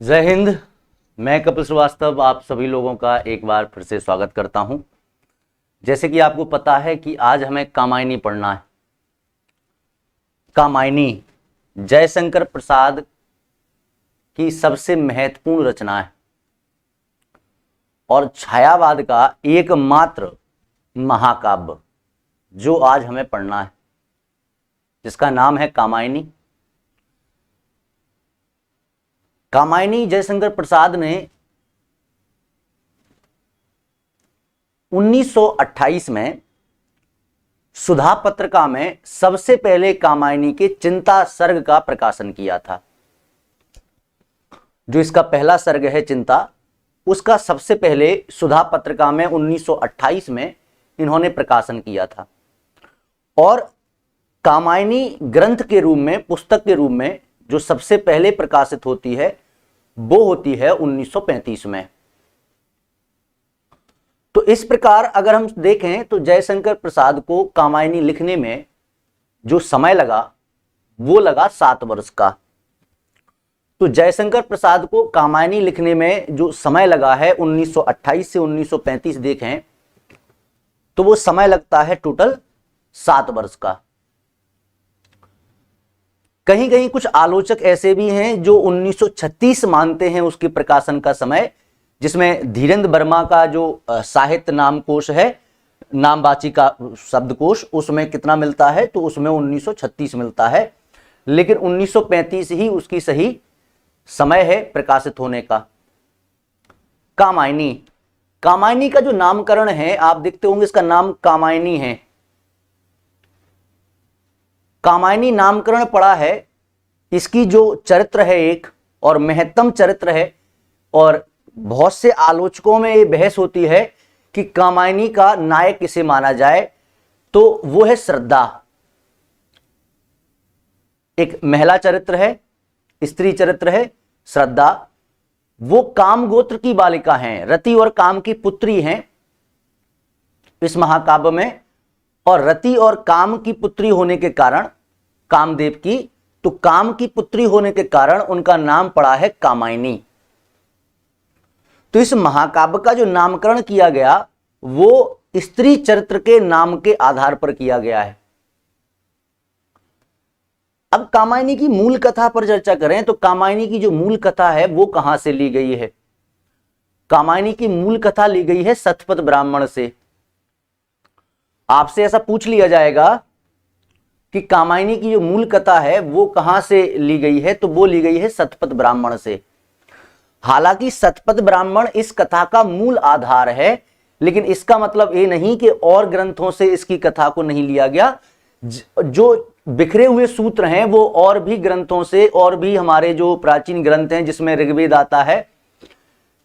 जय हिंद। मैं कपिल श्रीवास्तव आप सभी लोगों का एक बार फिर से स्वागत करता हूं। जैसे कि आपको पता है कि आज हमें कामायनी पढ़ना है। कामायनी जयशंकर प्रसाद की सबसे महत्वपूर्ण रचना है और छायावाद का एकमात्र महाकाव्य जो आज हमें पढ़ना है, जिसका नाम है कामायनी। कामायनी जयशंकर प्रसाद ने 1928 में सुधा पत्रिका में सबसे पहले कामायनी के चिंता सर्ग का प्रकाशन किया था। जो इसका पहला सर्ग है चिंता, उसका सबसे पहले सुधा पत्रिका में 1928 में इन्होंने प्रकाशन किया था। और कामायनी ग्रंथ के रूप में, पुस्तक के रूप में जो सबसे पहले प्रकाशित होती है वो होती है 1935 में। तो इस प्रकार अगर हम देखें तो जयशंकर प्रसाद को कामायनी लिखने में जो समय लगा वो लगा 7 वर्ष का। तो जयशंकर प्रसाद को कामायनी लिखने में जो समय लगा है 1928 से 1935 देखें तो वो समय लगता है टोटल 7 वर्ष का। कहीं कहीं कुछ आलोचक ऐसे भी हैं जो 1936 मानते हैं उसके प्रकाशन का समय, जिसमें धीरेन्द्र वर्मा का जो साहित्य नामकोश है, नामवाची का शब्दकोश, उसमें कितना मिलता है तो उसमें 1936 मिलता है। लेकिन 1935 ही उसकी सही समय है प्रकाशित होने का। कामायनी, कामायनी का जो नामकरण है आप देखते होंगे, इसका नाम कामायनी है। कामायनी नामकरण पड़ा है, इसकी जो चरित्र है एक और महत्तम चरित्र है, और बहुत से आलोचकों में ये बहस होती है कि कामायनी का नायक किसे माना जाए, तो वो है श्रद्धा। एक महिला चरित्र है, स्त्री चरित्र है श्रद्धा। वो काम गोत्र की बालिका हैं, रति और काम की पुत्री हैं इस महाकाव्य में। और रति और काम की पुत्री होने के कारण, कामदेव की, तो काम की पुत्री होने के कारण उनका नाम पड़ा है कामायनी। तो इस महाकाव्य का जो नामकरण किया गया वो स्त्री चरित्र के नाम के आधार पर किया गया है। अब कामायनी की मूल कथा पर चर्चा करें तो कामायनी की जो मूल कथा है वो कहां से ली गई है। कामायनी की मूल कथा ली गई है सतपथ ब्राह्मण से। आपसे ऐसा पूछ लिया जाएगा कि कामायनी की जो मूल कथा है वो कहां से ली गई है, तो वो ली गई है सतपथ ब्राह्मण से। हालांकि सतपथ ब्राह्मण इस कथा का मूल आधार है, लेकिन इसका मतलब ये नहीं कि और ग्रंथों से इसकी कथा को नहीं लिया गया। जो बिखरे हुए सूत्र हैं वो और भी ग्रंथों से, और भी हमारे जो प्राचीन ग्रंथ हैं जिसमें ऋग्वेद आता है,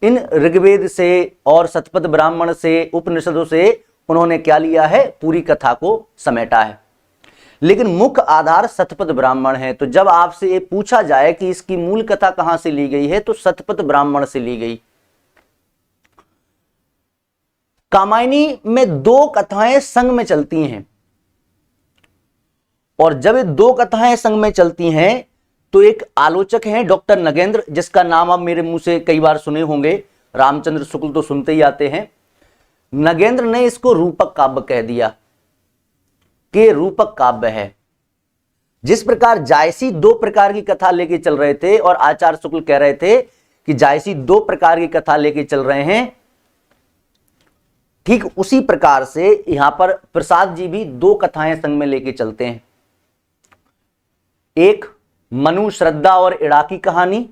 इन ऋग्वेद से और सतपथ ब्राह्मण से, उपनिषदों से उन्होंने क्या लिया है, पूरी कथा को समेटा है। लेकिन मुख्य आधार सतपथ ब्राह्मण है। तो जब आपसे ये पूछा जाए कि इसकी मूल कथा कहां से ली गई है तो सतपथ ब्राह्मण से ली गई। कामायनी में 2 कथाएं संग में चलती हैं, और जब ये 2 कथाएं संग में चलती हैं तो एक आलोचक हैं डॉक्टर नगेंद्र, जिसका नाम आप मेरे मुंह से कई बार सुने होंगे, रामचंद्र शुक्ल तो सुनते ही आते हैं। नगेंद्र ने इसको रूपक काव्य कह दिया कि रूपक काव्य है। जिस प्रकार जायसी 2 प्रकार की कथा लेके चल रहे थे और आचार्य शुक्ल कह रहे थे कि जायसी 2 प्रकार की कथा लेके चल रहे हैं, ठीक उसी प्रकार से यहां पर प्रसाद जी भी 2 कथाएं संग में लेके चलते हैं। एक मनु, श्रद्धा और इड़ा की कहानी,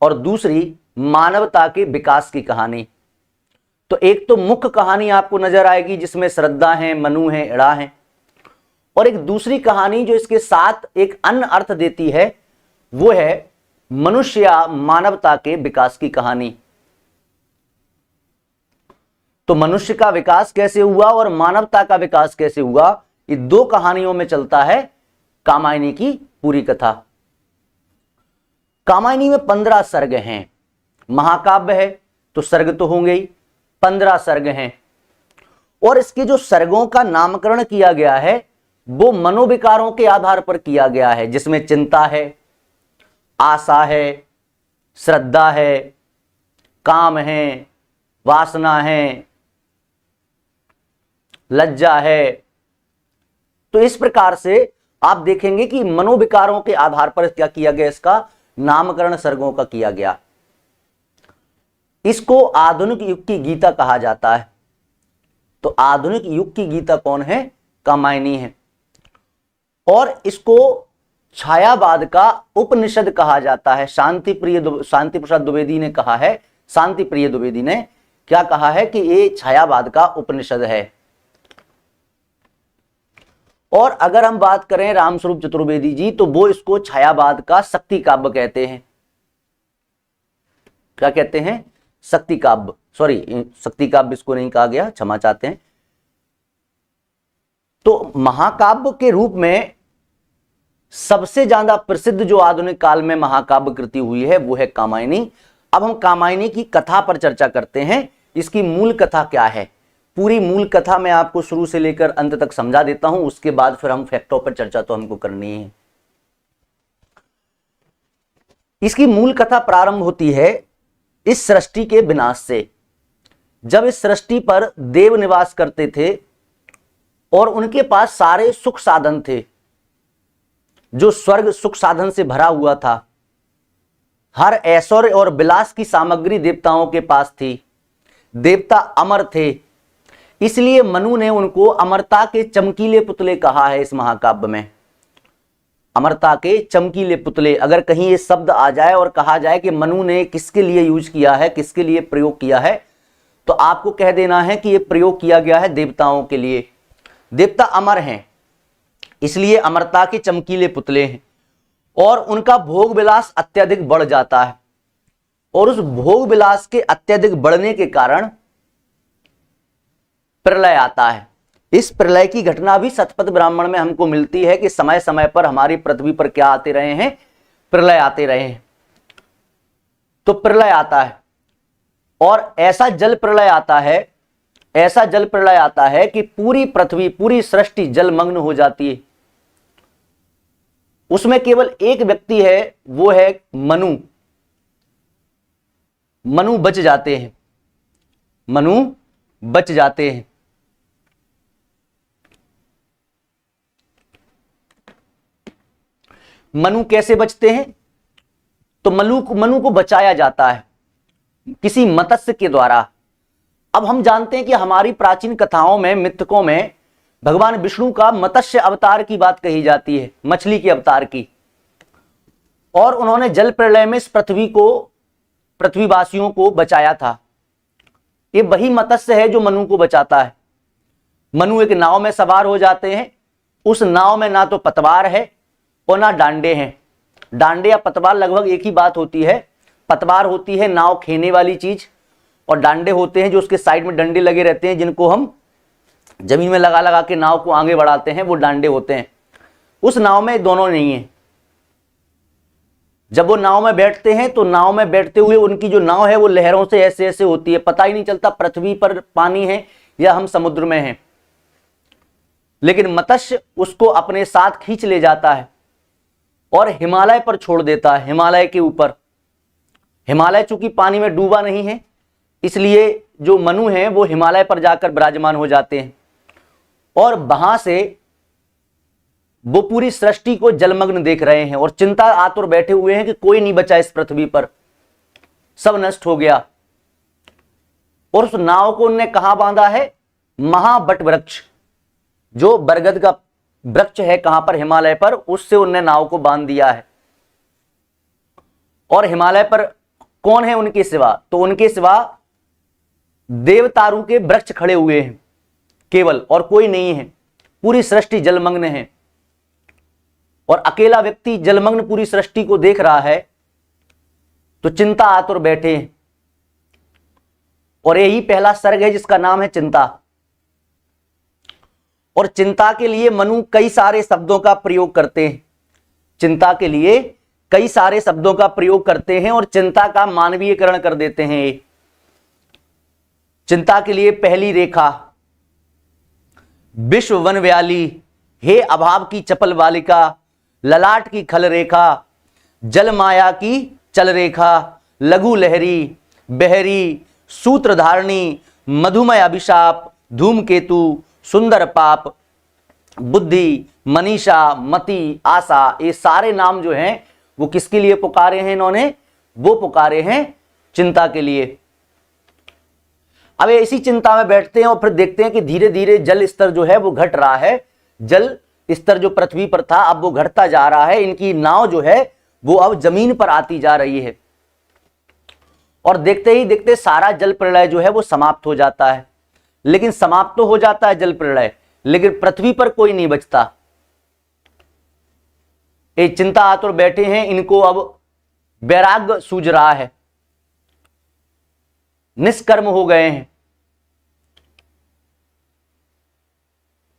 और दूसरी मानवता के विकास की कहानी। तो एक तो मुख्य कहानी आपको नजर आएगी जिसमें श्रद्धा है, मनु है, इड़ा है, और एक दूसरी कहानी जो इसके साथ एक अन्य अर्थ देती है वो है मनुष्य या मानवता के विकास की कहानी। तो मनुष्य का विकास कैसे हुआ और मानवता का विकास कैसे हुआ, ये 2 कहानियों में चलता है कामायनी की पूरी कथा। कामायनी में 15 सर्ग हैं। महाकाव्य है तो सर्ग तो होंगे ही, 15 सर्ग हैं। और इसके जो सर्गों का नामकरण किया गया है वो मनोविकारों के आधार पर किया गया है, जिसमें चिंता है, आशा है, श्रद्धा है, काम है, वासना है, लज्जा है। तो इस प्रकार से आप देखेंगे कि मनोविकारों के आधार पर क्या किया गया, इसका नामकरण सर्गों का किया गया। इसको आधुनिक युग की गीता कहा जाता है। तो आधुनिक युग की गीता कौन है? कामायनी है। और इसको छायावाद का उपनिषद कहा जाता है। शांति प्रसाद द्विवेदी ने कहा है, शांति प्रिय द्विवेदी ने क्या कहा है कि ये छायावाद का उपनिषद है। और अगर हम बात करें रामस्वरूप चतुर्वेदी जी, तो वो इसको छायावाद का शक्ति काव्य कहते हैं। क्या कहते हैं? शक्ति काव्य। सॉरी, शक्ति काव्य इसको नहीं कहा गया, क्षमा चाहते हैं। तो महाकाव्य के रूप में सबसे ज्यादा प्रसिद्ध जो आधुनिक काल में महाकाव्य कृति हुई है वो है कामायनी। अब हम कामायनी की कथा पर चर्चा करते हैं। इसकी मूल कथा क्या है? पूरी मूल कथा मैं आपको शुरू से लेकर अंत तक समझा देता हूं, उसके बाद फिर हम फैक्टों पर चर्चा तो हमको करनी है। इसकी मूल कथा प्रारंभ होती है इस सृष्टि के विनाश से। जब इस सृष्टि पर देव निवास करते थे और उनके पास सारे सुख साधन थे, जो स्वर्ग सुख साधन से भरा हुआ था, हर ऐश्वर्य और विलास की सामग्री देवताओं के पास थी, देवता अमर थे, इसलिए मनु ने उनको अमरता के चमकीले पुतले कहा है। इस महाकाव्य में अमरता के चमकीले पुतले, अगर कहीं ये शब्द आ जाए और कहा जाए कि मनु ने किसके लिए यूज किया है, किसके लिए प्रयोग किया है, तो आपको कह देना है कि ये प्रयोग किया गया है देवताओं के लिए। देवता अमर हैं, इसलिए अमरता के चमकीले पुतले हैं। और उनका भोग विलास अत्यधिक बढ़ जाता है, और उस भोग विलास के अत्यधिक बढ़ने के कारण प्रलय आता है। इस प्रलय की घटना भी शतपथ ब्राह्मण में हमको मिलती है कि समय समय पर हमारी पृथ्वी पर क्या आते रहे हैं? प्रलय आते रहे हैं। तो प्रलय आता है, और ऐसा जल प्रलय आता है, ऐसा जल प्रलय आता है कि पूरी पृथ्वी, पूरी सृष्टि जलमग्न हो जाती है। उसमें केवल एक व्यक्ति है, वो है मनु। मनु बच जाते हैं, मनु बच जाते हैं। मनु कैसे बचते हैं? तो मनु को बचाया जाता है किसी मत्स्य के द्वारा। अब हम जानते हैं कि हमारी प्राचीन कथाओं में, मिथकों में भगवान विष्णु का मत्स्य अवतार की बात कही जाती है, मछली के अवतार की। और उन्होंने जल प्रलय में इस पृथ्वीवासियों को बचाया था। ये वही मत्स्य है जो मनु को बचाता है। मनु एक नाव में सवार हो जाते हैं। उस नाव में ना तो पतवार है और ना डांडे हैं। डांडे या पतवार लगभग एक ही बात होती है। पतवार होती है नाव खेने वाली चीज, और डांडे होते हैं जो उसके साइड में डंडे लगे रहते हैं, जिनको हम जमीन में लगा लगा के नाव को आगे बढ़ाते हैं, वो डांडे होते हैं। उस नाव में दोनों नहीं है। जब वो नाव में बैठते हैं तो नाव में बैठते हुए उनकी जो नाव है वो लहरों से ऐसे ऐसे होती है, पता ही नहीं चलता पृथ्वी पर पानी है या हम समुद्र में हैं। लेकिन मत्स्य उसको अपने साथ खींच ले जाता है और हिमालय पर छोड़ देता है, हिमालय के ऊपर। हिमालय चूंकि पानी में डूबा नहीं है, इसलिए जो मनु हैं वो हिमालय पर जाकर विराजमान हो जाते हैं, और वहां से वो पूरी सृष्टि को जलमग्न देख रहे हैं और चिंता आतुर बैठे हुए हैं कि कोई नहीं बचा इस पृथ्वी पर, सब नष्ट हो गया। और उस नाव को उन्होंने कहां बांधा है? महाबट वृक्ष, जो बरगद का वृक्ष है कहां पर? हिमालय पर। उससे उन्होंने नाव को बांध दिया है। और हिमालय पर कौन है उनके सिवा? तो उनके सिवा देवतारू के वृक्ष खड़े हुए हैं केवल, और कोई नहीं है। पूरी सृष्टि जलमग्न है और अकेला व्यक्ति जलमग्न पूरी सृष्टि को देख रहा है, तो चिंता आतुर बैठे हैं। और यही पहला सर्ग है जिसका नाम है चिंता। और चिंता के लिए मनु कई सारे शब्दों का प्रयोग करते हैं। चिंता के लिए कई सारे शब्दों का प्रयोग करते हैं और चिंता का मानवीयकरण कर देते हैं। चिंता के लिए पहली रेखा, विश्व वन व्याली, हे अभाव की चपल बालिका, ललाट की खल रेखा, जल माया की चल रेखा, लघु लहरी, बहरी, सूत्रधारणी, मधुमय अभिशाप, धूमकेतु, सुंदर पाप, बुद्धि, मनीषा, मति, आशा, ये सारे नाम जो हैं वो किसके लिए पुकारे हैं इन्होंने? वो पुकारे हैं चिंता के लिए। अब इसी चिंता में बैठते हैं और फिर देखते हैं कि धीरे धीरे जल स्तर जो है वो घट रहा है। जल स्तर जो पृथ्वी पर था अब वो घटता जा रहा है। इनकी नाव जो है वो अब जमीन पर आती जा रही है और देखते ही देखते सारा जल प्रलय जो है वो समाप्त हो जाता है। लेकिन समाप्त तो हो जाता है जल प्रलय, लेकिन पृथ्वी पर कोई नहीं बचता। ये चिंता आतुर बैठे हैं, इनको अब वैराग्य सूझ रहा है, निष्कर्म हो गए हैं।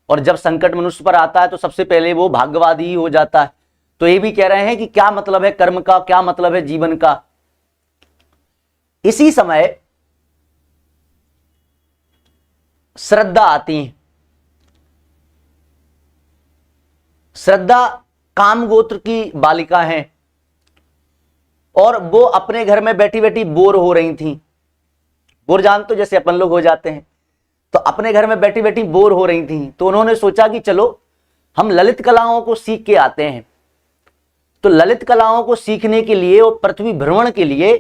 और जब संकट मनुष्य पर आता है तो सबसे पहले वो भाग्यवादी ही हो जाता है। तो ये भी कह रहे हैं कि क्या मतलब है कर्म का, क्या मतलब है जीवन का। इसी समय श्रद्धा आती है। श्रद्धा काम गोत्र की बालिका हैं और वो अपने घर में बैठी बैठी बोर हो रही थी। बोर जान तो जैसे अपन लोग हो जाते हैं, तो अपने घर में बैठी बैठी बोर हो रही थी। तो उन्होंने सोचा कि चलो हम ललित कलाओं को सीख के आते हैं। तो ललित कलाओं को सीखने के लिए और पृथ्वी भ्रमण के लिए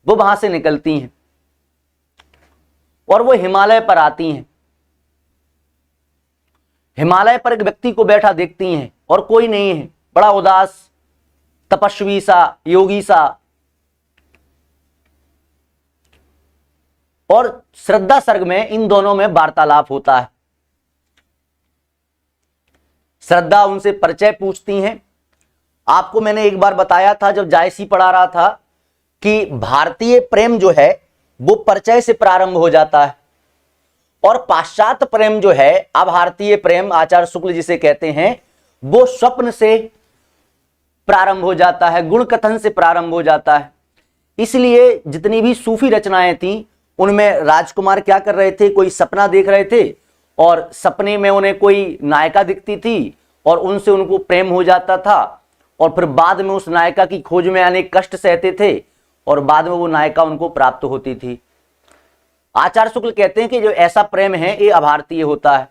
वो वहां से निकलती हैं और वो हिमालय पर आती हैं। हिमालय पर एक व्यक्ति को बैठा देखती हैं और कोई नहीं है, बड़ा उदास, तपस्वी सा, योगी सा। और श्रद्धा सर्ग में इन दोनों में वार्तालाप होता है। श्रद्धा उनसे परिचय पूछती हैं। आपको मैंने एक बार बताया था जब जायसी पढ़ा रहा था कि भारतीय प्रेम जो है वो परिचय से प्रारंभ हो जाता है और पाश्चात्य प्रेम जो है, अभारतीय प्रेम आचार्य शुक्ल जिसे कहते हैं, वो स्वप्न से प्रारंभ हो जाता है, गुण कथन से प्रारंभ हो जाता है। इसलिए जितनी भी सूफी रचनाएं थीं उनमें राजकुमार क्या कर रहे थे, कोई सपना देख रहे थे और सपने में उन्हें कोई नायिका दिखती थी और उनसे उनको प्रेम हो जाता था और फिर बाद में उस नायिका की खोज में अनेक कष्ट सहते थे और बाद में वो नायिका उनको प्राप्त होती थी। आचार्य शुक्ल कहते हैं कि जो ऐसा प्रेम है ये अभारतीय होता है।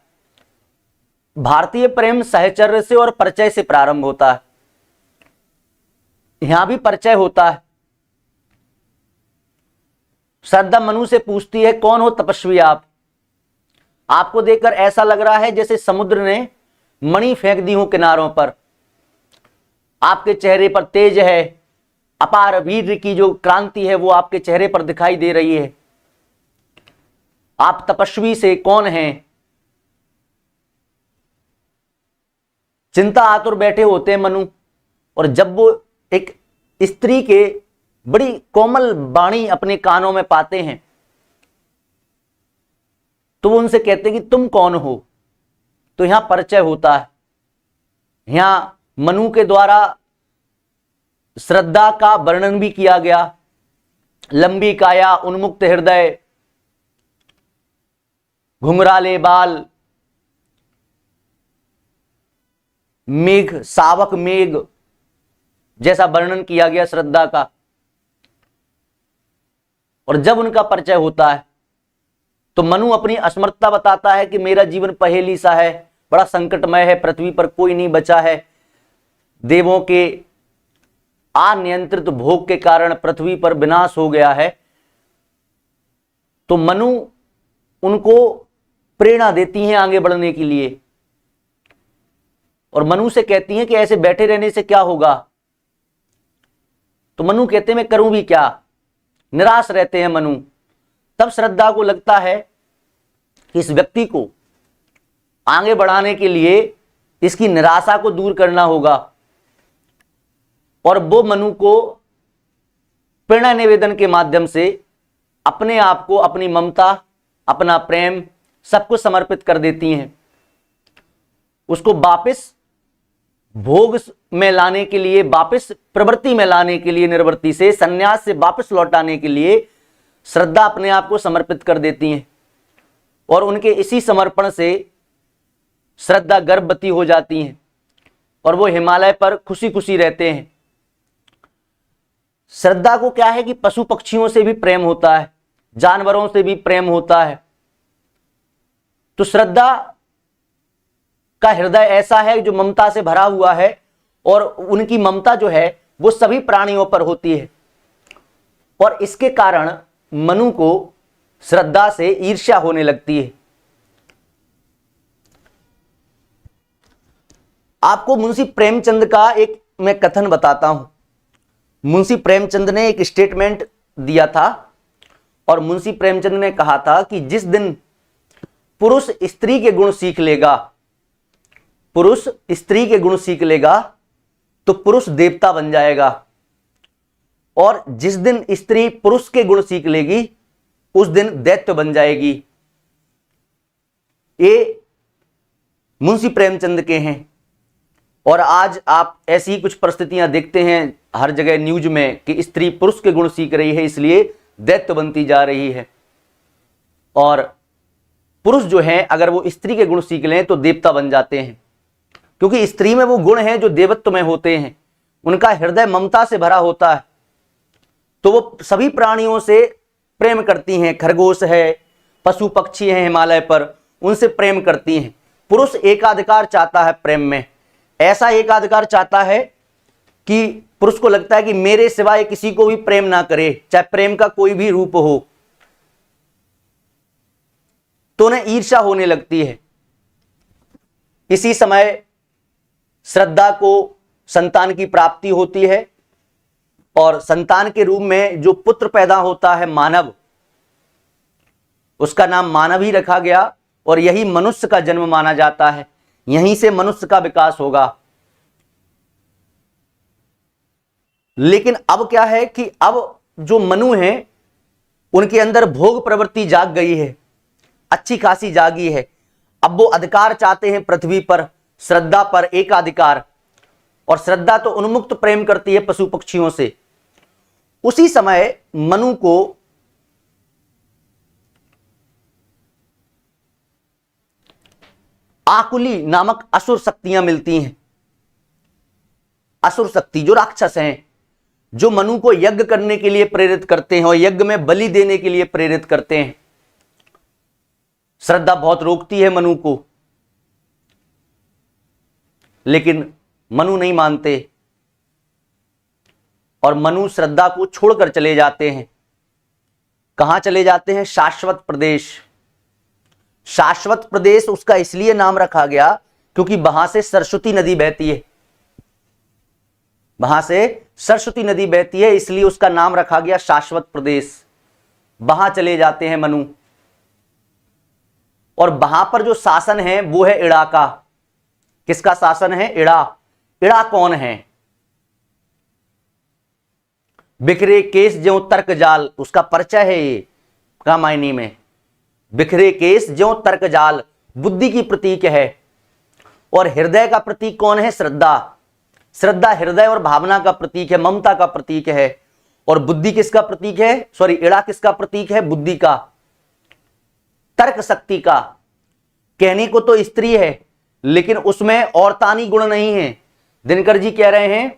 भारतीय प्रेम सहचर्य से और परिचय से प्रारंभ होता है। यहां भी परिचय होता है। श्रद्धा मनु से पूछती है, कौन हो तपस्वी आप? आपको देखकर ऐसा लग रहा है जैसे समुद्र ने मणि फेंक दी हो किनारों पर। आपके चेहरे पर तेज है, अपार वीर की जो क्रांति है वो आपके चेहरे पर दिखाई दे रही है। आप तपस्वी से कौन हैं? चिंता आतुर बैठे होते हैं मनु, और जब वो एक स्त्री के बड़ी कोमल वाणी अपने कानों में पाते हैं तो वो उनसे कहते हैं कि तुम कौन हो। तो यहां परिचय होता है। यहां मनु के द्वारा श्रद्धा का वर्णन भी किया गया। लंबी काया, उन्मुक्त हृदय, घुंघराले बाल, मेघ, सावक मेघ जैसा वर्णन किया गया श्रद्धा का। और जब उनका परिचय होता है तो मनु अपनी असमर्थता बताता है कि मेरा जीवन पहेली सा है, बड़ा संकटमय है, पृथ्वी पर कोई नहीं बचा है। देवों के अनियंत्रित भोग के कारण पृथ्वी पर विनाश हो गया है। तो मनु उनको प्रेरणा देती हैं आगे बढ़ने के लिए और मनु से कहती हैं कि ऐसे बैठे रहने से क्या होगा। तो मनु कहते हैं मैं करूं भी क्या, निराश रहते हैं मनु। तब श्रद्धा को लगता है कि इस व्यक्ति को आगे बढ़ाने के लिए इसकी निराशा को दूर करना होगा और वो मनु को प्रेरणा निवेदन के माध्यम से अपने आप को, अपनी ममता, अपना प्रेम सब कुछ समर्पित कर देती हैं। उसको वापस भोग में लाने के लिए, वापस प्रवृत्ति में लाने के लिए, निर्वृत्ति से, संन्यास से वापस लौटाने के लिए श्रद्धा अपने आप को समर्पित कर देती हैं और उनके इसी समर्पण से श्रद्धा गर्भवती हो जाती हैं और वो हिमालय पर खुशी खुशी रहते हैं। श्रद्धा को क्या है कि पशु पक्षियों से भी प्रेम होता है, जानवरों से भी प्रेम होता है। तो श्रद्धा का हृदय ऐसा है जो ममता से भरा हुआ है, और उनकी ममता जो है वो सभी प्राणियों पर होती है, और इसके कारण मनु को श्रद्धा से ईर्ष्या होने लगती है। आपको मुंशी प्रेमचंद का एक मैं कथन बताता हूं। मुंशी प्रेमचंद ने एक स्टेटमेंट दिया था, और मुंशी प्रेमचंद ने कहा था कि जिस दिन पुरुष स्त्री के गुण सीख लेगा, पुरुष स्त्री के गुण सीख लेगा तो पुरुष देवता बन जाएगा, और जिस दिन स्त्री पुरुष के गुण सीख लेगी उस दिन दैत्य बन जाएगी। ये मुंशी प्रेमचंद के हैं। और आज आप ऐसी ही कुछ परिस्थितियां देखते हैं हर जगह न्यूज में कि स्त्री पुरुष के गुण सीख रही है, इसलिए दैत्य बनती जा रही है। और पुरुष जो हैं अगर वो स्त्री के गुण सीख लें तो देवता बन जाते हैं, क्योंकि स्त्री में वो गुण हैं जो देवत्व में होते हैं। उनका हृदय ममता से भरा होता है, तो वो सभी प्राणियों से प्रेम करती हैं। खरगोश है, पशु पक्षी हैं हिमालय पर, उनसे प्रेम करती हैं। पुरुष एकाधिकार चाहता है प्रेम में, ऐसा एकाधिकार चाहता है कि पुरुष को लगता है कि मेरे सिवाय किसी को भी प्रेम ना करे, चाहे प्रेम का कोई भी रूप हो, तो उन्हें ईर्ष्या होने लगती है। इसी समय श्रद्धा को संतान की प्राप्ति होती है, और संतान के रूप में जो पुत्र पैदा होता है मानव, उसका नाम मानव ही रखा गया, और यही मनुष्य का जन्म माना जाता है। यहीं से मनुष्य का विकास होगा। लेकिन अब क्या है कि अब जो मनु हैं उनके अंदर भोग प्रवृत्ति जाग गई है, अच्छी खासी जागी है। अब वो अधिकार चाहते हैं पृथ्वी पर, श्रद्धा पर एकाधिकार, और श्रद्धा तो उन्मुक्त प्रेम करती है पशु पक्षियों से। उसी समय मनु को आकुली नामक असुर शक्तियां मिलती हैं। असुर शक्ति जो राक्षस हैं, जो मनु को यज्ञ करने के लिए प्रेरित करते हैं और यज्ञ में बलि देने के लिए प्रेरित करते हैं। श्रद्धा बहुत रोकती है मनु को, लेकिन मनु नहीं मानते, और मनु श्रद्धा को छोड़कर चले जाते हैं। कहां चले जाते हैं? शाश्वत प्रदेश। शाश्वत प्रदेश उसका इसलिए नाम रखा गया क्योंकि वहां से सरस्वती नदी बहती है, वहां से सरस्वती नदी बहती है, इसलिए उसका नाम रखा गया शाश्वत प्रदेश। वहां चले जाते हैं मनु, और वहां पर जो शासन है वो है इड़ा का। किसका शासन है? इड़ा। इड़ा कौन है? बिखरे केस ज्यों तर्क जाल, उसका परिचय है ये रामायणी में। बिखरे केस ज्यों तर्क जाल बुद्धि की प्रतीक है, और हृदय का प्रतीक कौन है? श्रद्धा। श्रद्धा हृदय और भावना का प्रतीक है, ममता का प्रतीक है। और बुद्धि किसका प्रतीक है? सॉरी, इड़ा किसका प्रतीक है? बुद्धि का, तर्क शक्ति का। कहने को तो स्त्री है, लेकिन उसमें औरतानी गुण नहीं है। दिनकर जी कह रहे हैं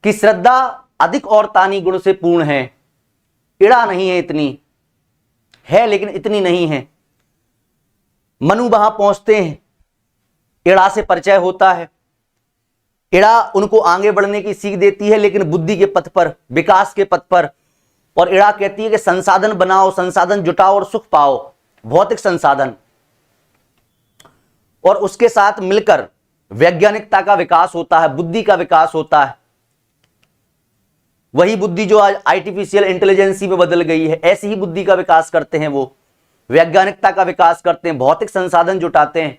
कि श्रद्धा अधिक औरतानी गुण से पूर्ण है, इड़ा नहीं है, इतनी है लेकिन इतनी नहीं है। मनु वहां पहुंचते हैं, इड़ा से परिचय होता है। इड़ा उनको आगे बढ़ने की सीख देती है, लेकिन बुद्धि के पथ पर, विकास के पथ पर। और इड़ा कहती है कि संसाधन बनाओ, संसाधन जुटाओ और सुख पाओ, भौतिक संसाधन। और उसके साथ मिलकर वैज्ञानिकता का विकास होता है, बुद्धि का विकास होता है। वही बुद्धि जो आज आर्टिफिशियल इंटेलिजेंसी में बदल गई है, ऐसी ही बुद्धि का विकास करते हैं वो, वैज्ञानिकता का विकास करते हैं, भौतिक संसाधन जुटाते हैं।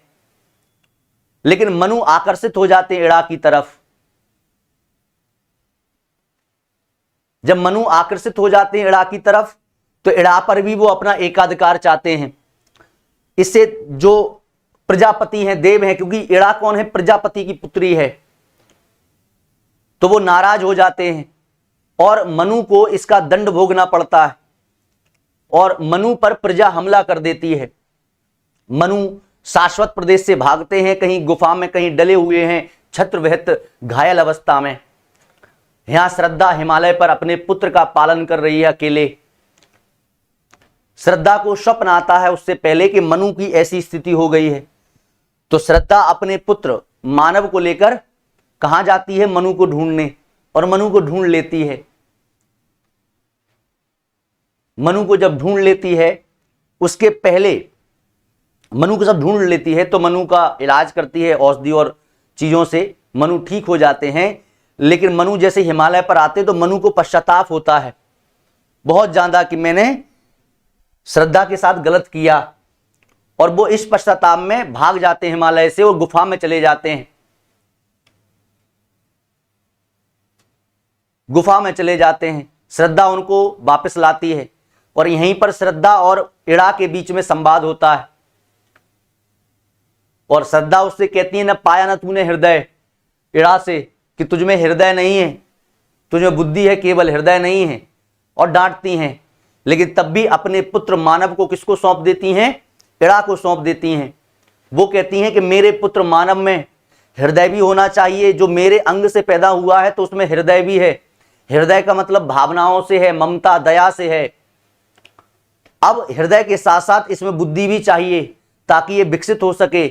लेकिन मनु आकर्षित हो जाते हैं इड़ा की तरफ। जब मनु आकर्षित हो जाते हैं इड़ा की तरफ, तो इड़ा पर भी वो अपना एकाधिकार चाहते हैं। इससे जो प्रजापति हैं, देव हैं, क्योंकि इड़ा कौन है? प्रजापति की पुत्री है, तो वो नाराज हो जाते हैं और मनु को इसका दंड भोगना पड़ता है, और मनु पर प्रजा हमला कर देती है। मनु शाश्वत प्रदेश से भागते हैं, कहीं गुफा में, कहीं डले हुए हैं, छत्रविहत घायल अवस्था में। यहां श्रद्धा हिमालय पर अपने पुत्र का पालन कर रही है अकेले। श्रद्धा को स्वप्न आता है उससे पहले कि मनु की ऐसी स्थिति हो गई है, तो श्रद्धा अपने पुत्र मानव को लेकर कहां जाती है? मनु को ढूंढने, और मनु को ढूंढ लेती है। मनु को जब ढूंढ लेती है, उसके पहले मनु को सब ढूंढ लेती है तो मनु का इलाज करती है औषधि और चीजों से, मनु ठीक हो जाते हैं। लेकिन मनु जैसे हिमालय पर आते तो मनु को पश्चाताप होता है बहुत ज्यादा कि मैंने श्रद्धा के साथ गलत किया, और वो इस पश्चाताप में भाग जाते हैं हिमालय से और गुफा में चले जाते हैं। गुफा में चले जाते हैं, श्रद्धा उनको वापस लाती है, और यहीं पर श्रद्धा और इड़ा के बीच में संवाद होता है। और श्रद्धा उससे कहती है, न पाया न तूने हृदय, इड़ा से, कि तुझमें हृदय नहीं है, तुझमें बुद्धि है केवल हृदय नहीं है, और डांटती हैं। लेकिन तब भी अपने पुत्र मानव को किसको सौंप देती हैं? इड़ा को सौंप देती हैं। वो कहती हैं कि मेरे पुत्र मानव में हृदय भी होना चाहिए, जो मेरे अंग से पैदा हुआ है तो उसमें हृदय भी है। हृदय का मतलब भावनाओं से है, ममता दया से है। अब हृदय के साथ साथ इसमें बुद्धि भी चाहिए ताकि ये विकसित हो सके,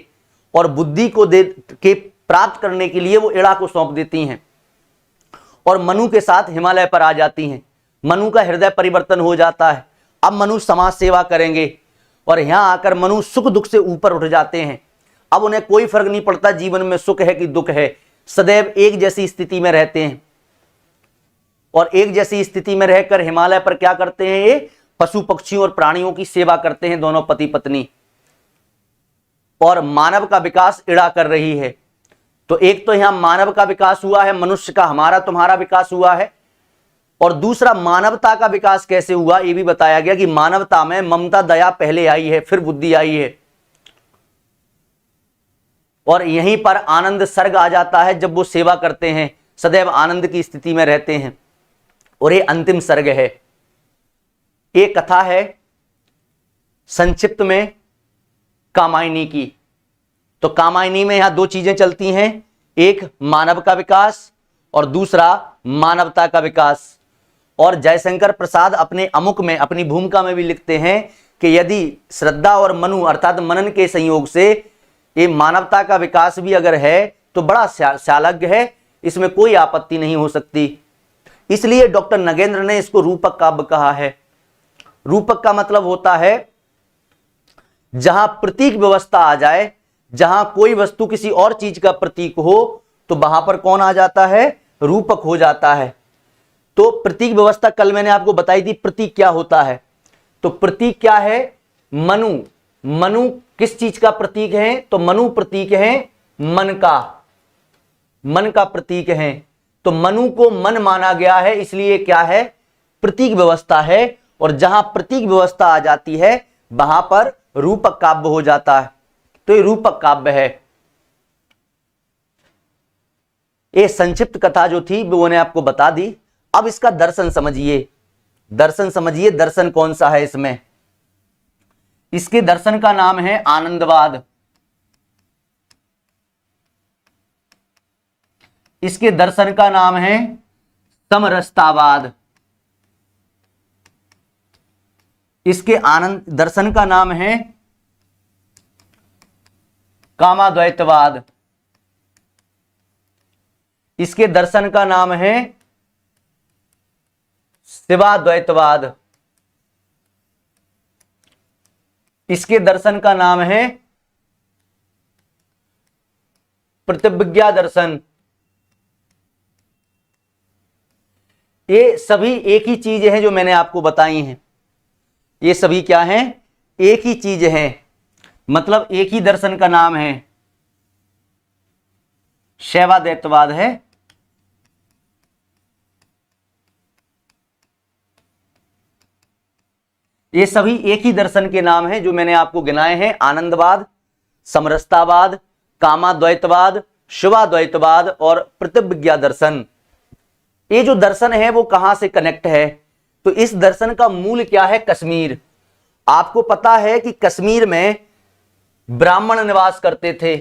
और बुद्धि को दे के प्राप्त करने के लिए वो इड़ा को सौंप देती हैं और मनु के साथ हिमालय पर आ जाती हैं। मनु का हृदय परिवर्तन हो जाता है। अब मनु समाज सेवा करेंगे, और यहां आकर मनु सुख दुख से ऊपर उठ जाते हैं। अब उन्हें कोई फर्क नहीं पड़ता जीवन में सुख है कि दुख है, सदैव एक जैसी स्थिति में रहते हैं। और एक जैसी स्थिति में रहकर हिमालय पर क्या करते हैं? ये पशु पक्षियों और प्राणियों की सेवा करते हैं, दोनों पति पत्नी। और मानव का विकास इड़ा कर रही है। तो एक तो यहां मानव का विकास हुआ है, मनुष्य का, हमारा तुम्हारा विकास हुआ है, और दूसरा मानवता का विकास कैसे हुआ ये भी बताया गया कि मानवता में ममता दया पहले आई है, फिर बुद्धि आई है। और यहीं पर आनंद सर्ग आ जाता है जब वो सेवा करते हैं, सदैव आनंद की स्थिति में रहते हैं। और ये अंतिम सर्ग है। एक कथा है संक्षिप्त में कामायनी की। तो कामायनी में यहां दो चीजें चलती हैं, एक मानव का विकास और दूसरा मानवता का विकास। और जयशंकर प्रसाद अपने अमुक में, अपनी भूमिका में भी लिखते हैं कि यदि श्रद्धा और मनु अर्थात मनन के संयोग से ये मानवता का विकास भी अगर है तो बड़ा शालग्य है, इसमें कोई आपत्ति नहीं हो सकती। इसलिए डॉक्टर नगेंद्र ने इसको रूपक काव्य कहा है। रूपक का मतलब होता है जहां प्रतीक व्यवस्था आ जाए, जहां कोई वस्तु किसी और चीज का प्रतीक हो तो वहां पर कौन आ जाता है? रूपक हो जाता है। तो प्रतीक व्यवस्था कल मैंने आपको बताई थी, प्रतीक क्या होता है। तो प्रतीक क्या है? मनु। मनु किस चीज का प्रतीक है? तो मनु प्रतीक है मन का, मन का प्रतीक है। तो मनु को मन माना गया है, इसलिए क्या है? प्रतीक व्यवस्था है। और जहां प्रतीक व्यवस्था आ जाती है वहां पर रूपक काव्य हो जाता है। तो ये रूपक काव्य है। ये संक्षिप्त कथा जो थी वो मैंने आपको बता दी। अब इसका दर्शन समझिए। दर्शन समझिए, दर्शन कौन सा है इसमें। इसके दर्शन का नाम है आनंदवाद। इसके दर्शन का नाम है समरसतावाद। इसके आनंद दर्शन का नाम है कामाद्वैतवाद। इसके दर्शन का नाम है शिवाद्वैतवाद। इसके दर्शन का नाम है प्रतिविज्ञा दर्शन। ये सभी एक ही चीज है जो मैंने आपको बताई हैं। ये सभी क्या हैं? एक ही चीज है, मतलब एक ही दर्शन का नाम है, शैवाद्वैतवाद है। ये सभी एक ही दर्शन के नाम हैं जो मैंने आपको गिनाए हैं। आनंदवाद, समरसतावाद, कामाद्वैतवाद, शिवाद्वैतवाद और प्रतिविज्ञा दर्शन। ये जो दर्शन है वो कहां से कनेक्ट है? तो इस दर्शन का मूल क्या है? कश्मीर। आपको पता है कि कश्मीर में ब्राह्मण निवास करते थे,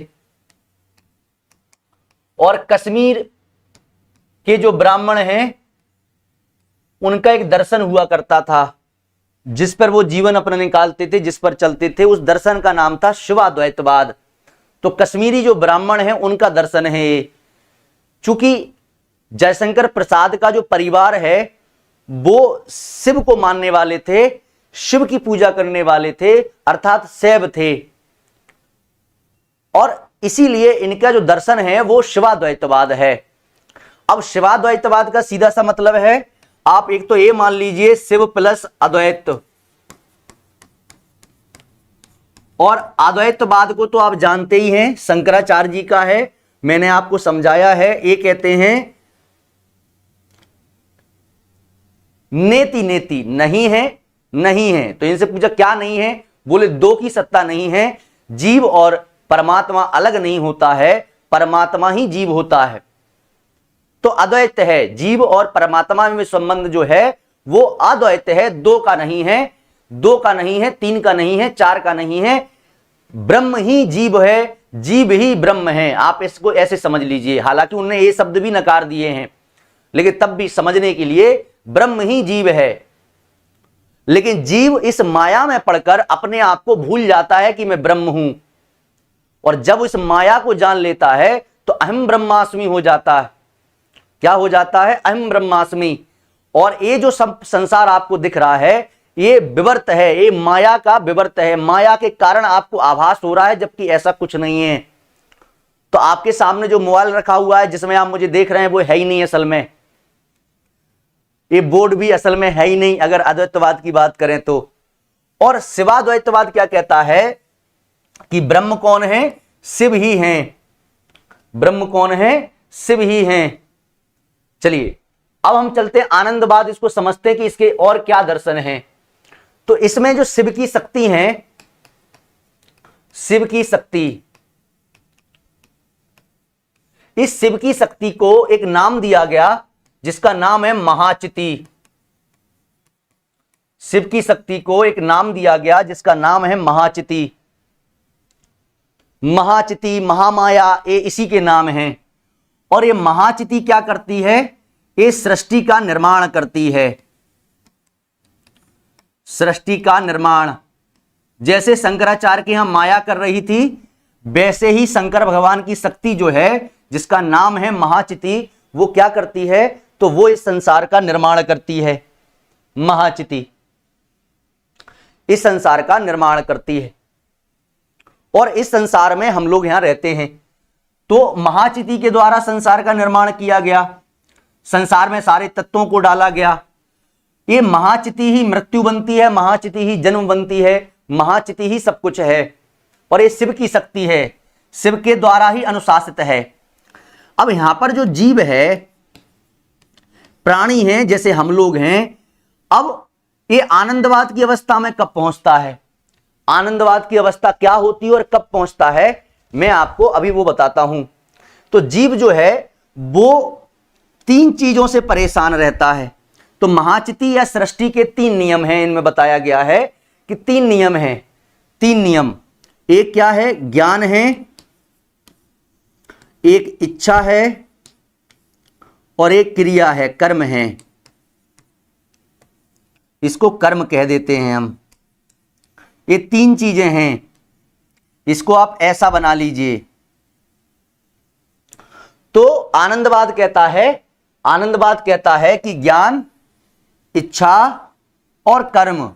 और कश्मीर के जो ब्राह्मण हैं उनका एक दर्शन हुआ करता था, जिस पर वो जीवन अपना निकालते थे, जिस पर चलते थे। उस दर्शन का नाम था शिवाद्वैतवाद। तो कश्मीरी जो ब्राह्मण हैं उनका दर्शन है ये। चूंकि जयशंकर प्रसाद का जो परिवार है वो शिव को मानने वाले थे, शिव की पूजा करने वाले थे, अर्थात शैव थे, और इसीलिए इनका जो दर्शन है वो शिवाद्वैतवाद है। अब शिवाद्वैतवाद का सीधा सा मतलब है, आप एक तो ये मान लीजिए शिव प्लस अद्वैत, और अद्वैतवाद को तो आप जानते ही हैं, शंकराचार्य जी का है, मैंने आपको समझाया है। ये कहते हैं नेति नेति, नहीं है नहीं है। तो इनसे पूछा क्या नहीं है, बोले दो की सत्ता नहीं है, जीव और परमात्मा अलग नहीं होता है, परमात्मा ही जीव होता है। तो अद्वैत है, जीव और परमात्मा में संबंध जो है वो अद्वैत है, दो का नहीं है, दो का नहीं है, तीन का नहीं है, चार का नहीं है। ब्रह्म ही जीव है, जीव ही ब्रह्म है। आप इसको ऐसे समझ लीजिए, हालांकि उन्होंने ये शब्द भी नकार दिए हैं, लेकिन तब भी समझने के लिए ब्रह्म ही जीव है। लेकिन जीव इस माया में पड़कर अपने आप को भूल जाता है कि मैं ब्रह्म हूं, और जब इस माया को जान लेता है तो अहम ब्रह्मास्मि हो जाता है। क्या हो जाता है? अहम ब्रह्मास्मि। और ये जो संसार आपको दिख रहा है ये विवर्त है, ये माया का विवर्त है। माया के कारण आपको आभास हो रहा है, जबकि ऐसा कुछ नहीं है। तो आपके सामने जो मोबाइल रखा हुआ है जिसमें आप मुझे देख रहे हैं वो है ही नहीं असल में, ये बोर्ड भी असल में है ही नहीं अगर अद्वैतवाद की बात करें तो। और शिवाद्वैतवाद क्या कहता है कि ब्रह्म कौन है? शिव ही हैं। ब्रह्म कौन है? शिव ही हैं। चलिए अब हम चलते हैं आनंदवाद, इसको समझते हैं कि इसके और क्या दर्शन हैं। तो इसमें जो शिव की शक्ति है, शिव की शक्ति, इस शिव की शक्ति को एक नाम दिया गया जिसका नाम है महाचिति। शिव की शक्ति को एक नाम दिया गया जिसका नाम है महाचिति। महाचिति, महामाया, ये इसी के नाम हैं। और ये महाचिति क्या करती है? ये सृष्टि का निर्माण करती है। सृष्टि का निर्माण, जैसे शंकराचार्य की यहां माया कर रही थी, वैसे ही शंकर भगवान की शक्ति जो है जिसका नाम है महाचिति, वो क्या करती है? तो वो इस संसार का निर्माण करती है। महाचिति इस संसार का निर्माण करती है, और इस संसार में हम लोग यहां रहते हैं। तो महाचिति के द्वारा संसार का निर्माण किया गया, संसार में सारे तत्वों को डाला गया। ये महाचिति ही मृत्यु बनती है, महाचिति ही जन्म बनती है, महाचिति ही सब कुछ है। और ये शिव की शक्ति है, शिव के द्वारा ही अनुशासित है। अब यहां पर जो जीव है, प्राणी हैं, जैसे हम लोग हैं, अब ये आनंदवाद की अवस्था में कब पहुंचता है? आनंदवाद की अवस्था क्या होती है और कब पहुंचता है, मैं आपको अभी वो बताता हूं। तो जीव जो है वो तीन चीजों से परेशान रहता है। तो महाचिति या सृष्टि के तीन नियम हैं, इनमें बताया गया है कि तीन नियम हैं। तीन नियम, एक क्या है? ज्ञान है, एक इच्छा है, और एक क्रिया है, कर्म है। इसको कर्म कह देते हैं हम। ये तीन चीजें हैं, इसको आप ऐसा बना लीजिए। तो आनंदवाद कहता है कि ज्ञान, इच्छा और कर्म,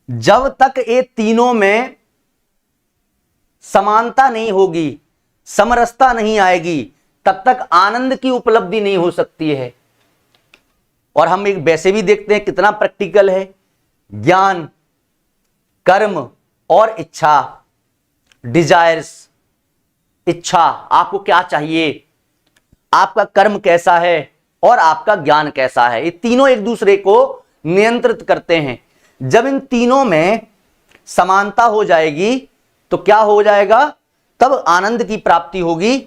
जब तक ये तीनों में समानता नहीं होगी, समरसता नहीं आएगी, तब तक आनंद की उपलब्धि नहीं हो सकती है। और हम एक वैसे भी देखते हैं कितना प्रैक्टिकल है। ज्ञान, कर्म और इच्छा, डिजायर्स, इच्छा, आपको क्या चाहिए, आपका कर्म कैसा है और आपका ज्ञान कैसा है, ये तीनों एक दूसरे को नियंत्रित करते हैं। जब इन तीनों में समानता हो जाएगी तो क्या हो जाएगा? तब आनंद की प्राप्ति होगी।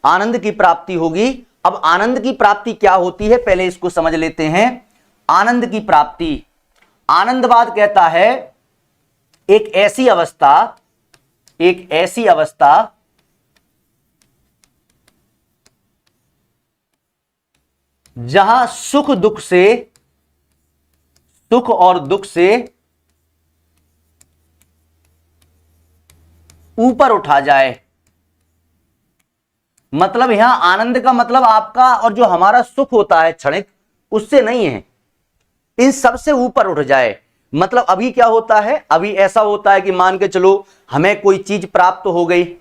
आनंद की प्राप्ति होगी। अब आनंद की प्राप्ति क्या होती है, पहले इसको समझ लेते हैं। आनंद की प्राप्ति, आनंदवाद कहता है एक ऐसी अवस्था जहां सुख और दुख से ऊपर उठा जाए। मतलब यहां आनंद का मतलब आपका और जो हमारा सुख होता है क्षणिक, उससे नहीं है, इन सब से ऊपर उठ जाए। मतलब अभी क्या होता है, अभी ऐसा होता है कि मान के चलो हमें कोई चीज प्राप्त हो गई,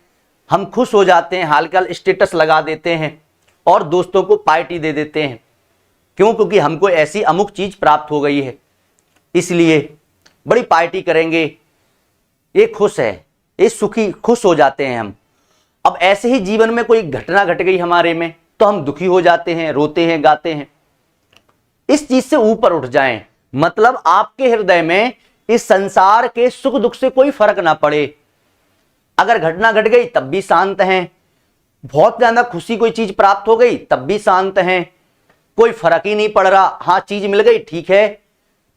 हम खुश हो जाते हैं, हाल का स्टेटस लगा देते हैं और दोस्तों को पार्टी दे देते हैं। क्यों? क्योंकि हमको ऐसी अमुक चीज प्राप्त हो गई है, इसलिए बड़ी पार्टी करेंगे। ये खुश है, ये सुखी, खुश हो जाते हैं हम। अब ऐसे ही जीवन में कोई घटना घट गई हमारे में तो हम दुखी हो जाते हैं, रोते हैं, गाते हैं। इस चीज से ऊपर उठ जाएं, मतलब आपके हृदय में इस संसार के सुख दुख से कोई फर्क ना पड़े। अगर घटना घट गई तब भी शांत हैं, बहुत ज्यादा खुशी कोई चीज प्राप्त हो गई तब भी शांत हैं, कोई फर्क ही नहीं पड़ रहा। हाँ, चीज मिल गई ठीक है,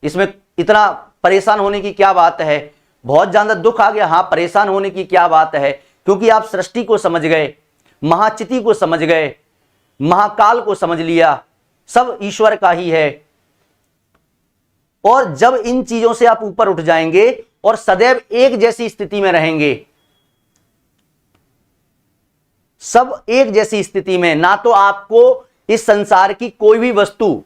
इसमें इतना परेशान होने की क्या बात है। बहुत ज्यादा दुख आ गया, हाँ परेशान होने की क्या बात है, क्योंकि आप सृष्टि को समझ गए, महाचिति को समझ गए, महाकाल को समझ लिया, सब ईश्वर का ही है। और जब इन चीजों से आप ऊपर उठ जाएंगे और सदैव एक जैसी स्थिति में रहेंगे, सब एक जैसी स्थिति में, ना तो आपको इस संसार की कोई भी वस्तु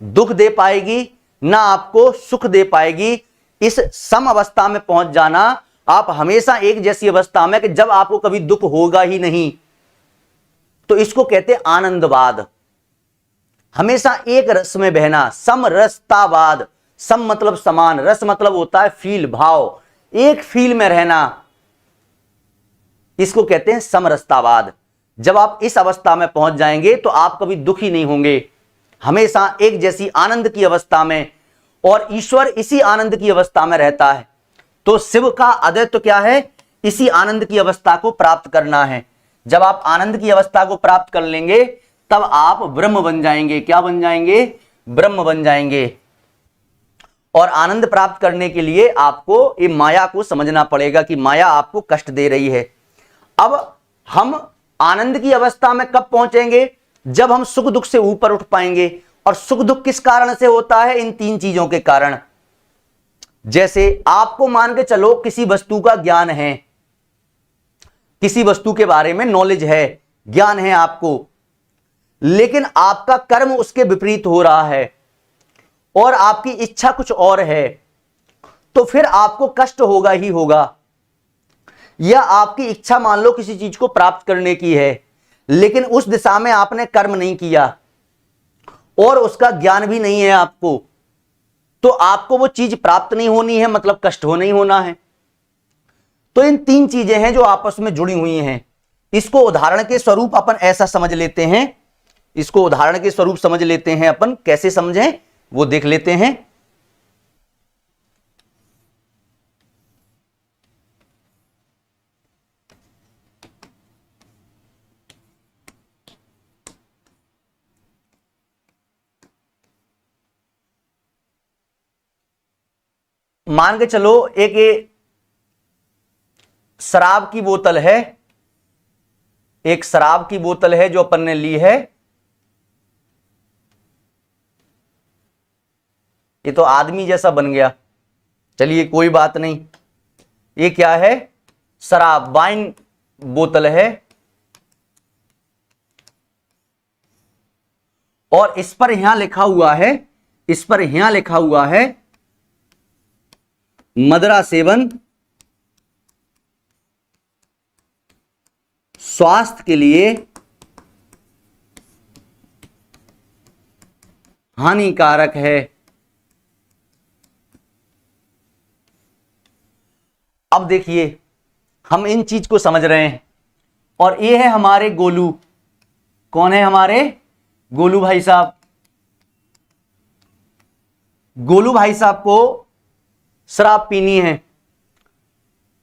दुख दे पाएगी ना आपको सुख दे पाएगी। इस सम अवस्था में पहुंच जाना, आप हमेशा एक जैसी अवस्था में कि जब आपको कभी दुख होगा ही नहीं, तो इसको कहते हैं आनंदवाद। हमेशा एक रस में बहना, समरसतावाद। सम मतलब समान, रस मतलब होता है फील, भाव, एक फील में रहना, इसको कहते हैं समरसतावाद। जब आप इस अवस्था में पहुंच जाएंगे तो आप कभी दुखी नहीं होंगे, हमेशा एक जैसी आनंद की अवस्था में, और ईश्वर इसी आनंद की अवस्था में रहता है। तो शिव का अद्वैत क्या है? इसी आनंद की अवस्था को प्राप्त करना है। जब आप आनंद की अवस्था को प्राप्त कर लेंगे तब आप ब्रह्म बन जाएंगे। क्या बन जाएंगे? ब्रह्म बन जाएंगे। और आनंद प्राप्त करने के लिए आपको ये माया को समझना पड़ेगा कि माया आपको कष्ट दे रही है। अब हम आनंद की अवस्था में कब पहुंचेंगे? जब हम सुख दुख से ऊपर उठ पाएंगे। और सुख दुख किस कारण से होता है? इन तीन चीजों के कारण। जैसे आपको मान के चलो किसी वस्तु का ज्ञान है, किसी वस्तु के बारे में नॉलेज है, ज्ञान है आपको, लेकिन आपका कर्म उसके विपरीत हो रहा है और आपकी इच्छा कुछ और है, तो फिर आपको कष्ट होगा ही होगा। या आपकी इच्छा मान लो किसी चीज को प्राप्त करने की है, लेकिन उस दिशा में आपने कर्म नहीं किया और उसका ज्ञान भी नहीं है आपको, तो आपको वो चीज प्राप्त नहीं होनी है, मतलब कष्ट होना ही होना है। तो इन तीन चीजें हैं जो आपस में जुड़ी हुई हैं। इसको उदाहरण के स्वरूप अपन ऐसा समझ लेते हैं, इसको उदाहरण के स्वरूप समझ लेते हैं अपन। कैसे समझें वो देख लेते हैं। मान के चलो एक ये शराब की बोतल है, एक शराब की बोतल है जो अपन ने ली है। ये तो आदमी जैसा बन गया, चलिए कोई बात नहीं। ये क्या है? शराब, वाइन बोतल है, और इस पर यहां लिखा हुआ है, इस पर यहां लिखा हुआ है मदिरा सेवन स्वास्थ्य के लिए हानिकारक है। अब देखिए हम इन चीज को समझ रहे हैं, और ये है हमारे गोलू। कौन है हमारे? गोलू भाई साहब। गोलू भाई साहब को शराब पीनी है,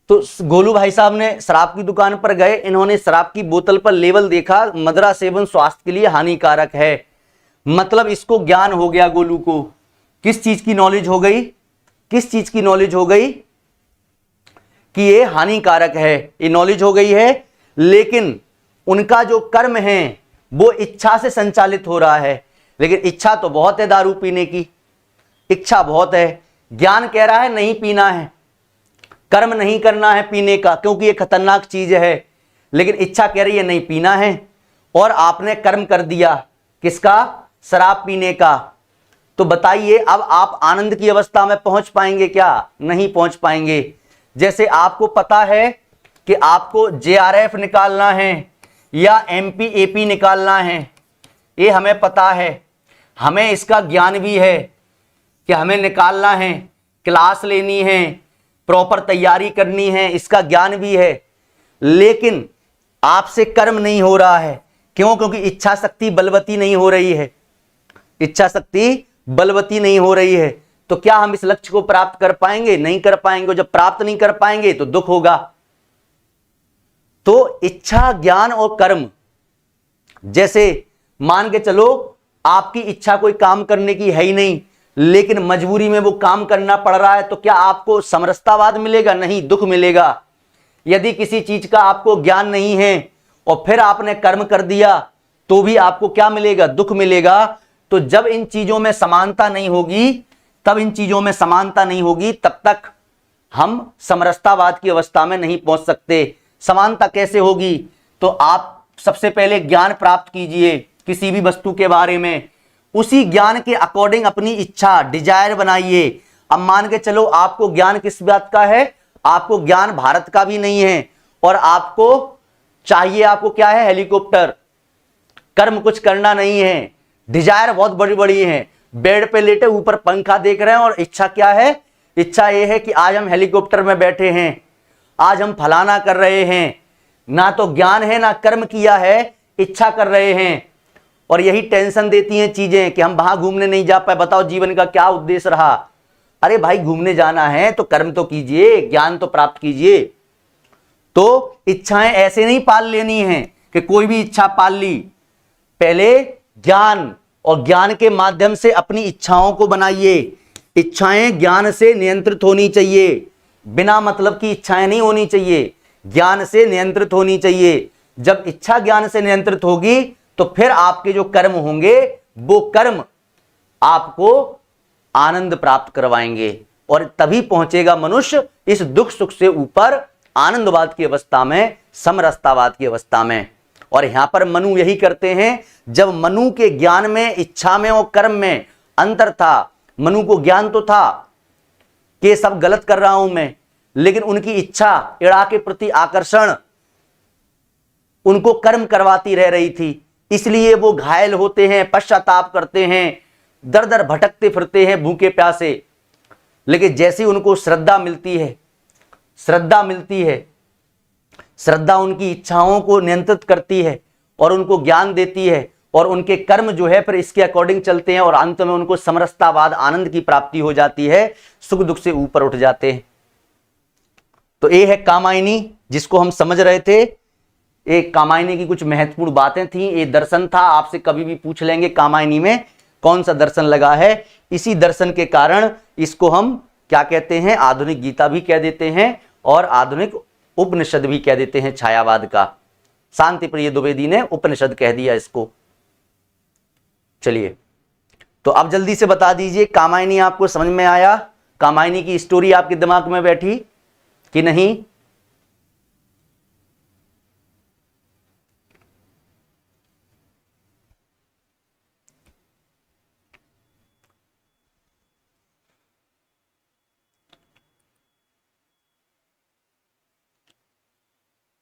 तो गोलू भाई साहब ने शराब की दुकान पर गए, इन्होंने शराब की बोतल पर लेबल देखा, मदिरा सेवन स्वास्थ्य के लिए हानिकारक है। मतलब इसको ज्ञान हो गया गोलू को। किस चीज की नॉलेज हो गई? किस चीज की नॉलेज हो गई? कि ये हानिकारक है, ये नॉलेज हो गई है। लेकिन उनका जो कर्म है वो इच्छा से संचालित हो रहा है। लेकिन इच्छा तो बहुत है दारू पीने की, इच्छा बहुत है। ज्ञान कह रहा है नहीं पीना है, कर्म नहीं करना है पीने का क्योंकि ये खतरनाक चीज है, लेकिन इच्छा कह रही है नहीं पीना है। और आपने कर्म कर दिया किसका? शराब पीने का। तो बताइए अब आप आनंद की अवस्था में पहुंच पाएंगे क्या? नहीं पहुंच पाएंगे। जैसे आपको पता है कि आपको जेआरएफ निकालना है या एमपी एपी निकालना है, ये हमें पता है, हमें इसका ज्ञान भी है कि हमें निकालना है, क्लास लेनी है, प्रॉपर तैयारी करनी है, इसका ज्ञान भी है, लेकिन आपसे कर्म नहीं हो रहा है। क्यों? क्योंकि इच्छा शक्ति बलवती नहीं हो रही है, इच्छा शक्ति बलवती नहीं हो रही है। तो क्या हम इस लक्ष्य को प्राप्त कर पाएंगे? नहीं कर पाएंगे। जब प्राप्त नहीं कर पाएंगे तो दुख होगा। तो इच्छा, ज्ञान और कर्म, जैसे मान के चलो आपकी इच्छा कोई काम करने की है ही नहीं, लेकिन मजबूरी में वो काम करना पड़ रहा है, तो क्या आपको समरसतावाद मिलेगा? नहीं, दुख मिलेगा। यदि किसी चीज का आपको ज्ञान नहीं है और फिर आपने कर्म कर दिया तो भी आपको क्या मिलेगा? दुख मिलेगा। तो जब इन चीजों में समानता नहीं होगी, तब इन चीजों में समानता नहीं होगी, तब तक हम समरसतावाद की अवस्था में नहीं पहुंच सकते। समानता कैसे होगी? तो आप सबसे पहले ज्ञान प्राप्त कीजिए किसी भी वस्तु के बारे में, उसी ज्ञान के अकॉर्डिंग अपनी इच्छा, डिजायर बनाइए। अब मान के चलो आपको ज्ञान किस बात का है? आपको ज्ञान भारत का भी नहीं है और आपको चाहिए, आपको क्या है? हेलीकॉप्टर। कर्म कुछ करना नहीं है, डिजायर बहुत बड़ी बड़ी है, बेड पे लेटे ऊपर पंखा देख रहे हैं और इच्छा क्या है? इच्छा ये है कि आज हम हेलीकॉप्टर में बैठे हैं, आज हम फलाना कर रहे हैं। ना तो ज्ञान है ना कर्म किया है, इच्छा कर रहे हैं। और यही टेंशन देती हैं चीजें कि हम वहां घूमने नहीं जा पाए। बताओ जीवन का क्या उद्देश्य रहा? अरे भाई घूमने जाना है तो कर्म तो कीजिए, ज्ञान तो प्राप्त कीजिए। तो इच्छाएं ऐसे नहीं पाल लेनी है कि कोई भी इच्छा पाल ली। पहले ज्ञान, और ज्ञान के माध्यम से अपनी इच्छाओं को बनाइए। इच्छाएं ज्ञान से नियंत्रित होनी चाहिए, बिना मतलब की इच्छाएं नहीं होनी चाहिए, ज्ञान से नियंत्रित होनी चाहिए। जब इच्छा ज्ञान से नियंत्रित होगी तो फिर आपके जो कर्म होंगे वो कर्म आपको आनंद प्राप्त करवाएंगे और तभी पहुंचेगा मनुष्य इस दुख सुख से ऊपर आनंदवाद की अवस्था में, समरसतावाद की अवस्था में। और यहां पर मनु यही करते हैं। जब मनु के ज्ञान में, इच्छा में और कर्म में अंतर था, मनु को ज्ञान तो था कि ये सब गलत कर रहा हूं मैं, लेकिन उनकी इच्छा, इड़ा के प्रति आकर्षण उनको कर्म करवाती रह रही थी, इसलिए वो घायल होते हैं, पश्चाताप करते हैं, दर दर भटकते फिरते हैं भूखे प्यासे। लेकिन जैसी उनको श्रद्धा मिलती है, श्रद्धा मिलती है, श्रद्धा उनकी इच्छाओं को नियंत्रित करती है और उनको ज्ञान देती है और उनके कर्म जो है फिर इसके अकॉर्डिंग चलते हैं और अंत में उनको समरसतावाद, आनंद की प्राप्ति हो जाती है, सुख दुख से ऊपर उठ जाते हैं। तो ये है कामायनी, जिसको हम समझ रहे थे। एक कामायनी की कुछ महत्वपूर्ण बातें थी, ये दर्शन था। आपसे कभी भी पूछ लेंगे कामायनी में कौन सा दर्शन लगा है। इसी दर्शन के कारण इसको हम क्या कहते हैं? आधुनिक गीता भी कह देते हैं और आधुनिक उपनिषद भी कह देते हैं, छायावाद का। शांति प्रिय द्विवेदी ने उपनिषद कह दिया इसको। चलिए, तो अब जल्दी से बता दीजिए, कामायनी आपको समझ में आया? कामायनी की स्टोरी आपके दिमाग में बैठी कि नहीं?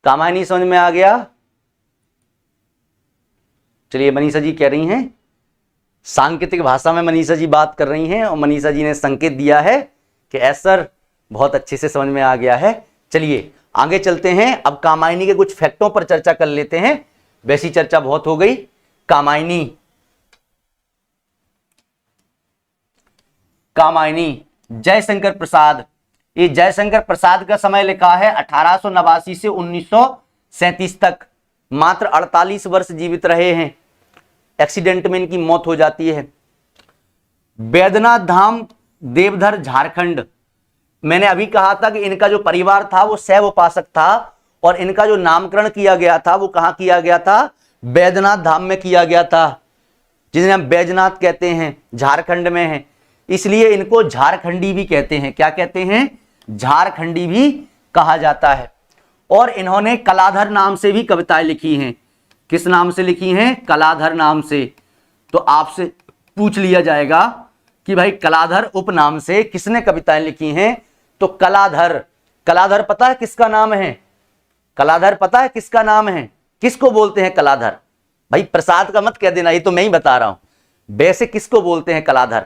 कामायनी समझ में आ गया? चलिए, मनीषा जी कह रही हैं, सांकेतिक भाषा में मनीषा जी बात कर रही हैं और मनीषा जी ने संकेत दिया है कि एस सर बहुत अच्छे से समझ में आ गया है। चलिए आगे चलते हैं। अब कामायनी के कुछ फैक्टों पर चर्चा कर लेते हैं, वैसी चर्चा बहुत हो गई। कामायनी, कामायनी जयशंकर प्रसाद, ये जयशंकर प्रसाद का समय लिखा है 1889 से 1937 तक। मात्र 48 वर्ष जीवित रहे हैं, एक्सीडेंट में इनकी मौत हो जाती है। बैद्यनाथ धाम, देवधर, झारखंड। मैंने अभी कहा था कि इनका जो परिवार था वो शैव उपासक था और इनका जो नामकरण किया गया था वो कहां किया गया था? बैद्यनाथ धाम में किया गया था। जिन्हें हम बैजनाथ कहते हैं, झारखंड में है, इसलिए इनको झारखंडी भी कहते हैं। क्या कहते हैं? झारखंडी भी कहा जाता है। और इन्होंने कलाधर नाम से भी कविताएं लिखी हैं। किस नाम से लिखी हैं? कलाधर नाम से। तो आपसे पूछ लिया जाएगा कि भाई कलाधर उपनाम से किसने कविताएं लिखी हैं? तो कलाधर। कलाधर पता है किसका नाम है? कलाधर पता है किसका नाम है? किसको बोलते हैं कलाधर? भाई प्रसाद का मत कह देना, ये तो मैं ही बता रहा हूं। वैसे किसको बोलते हैं कलाधर?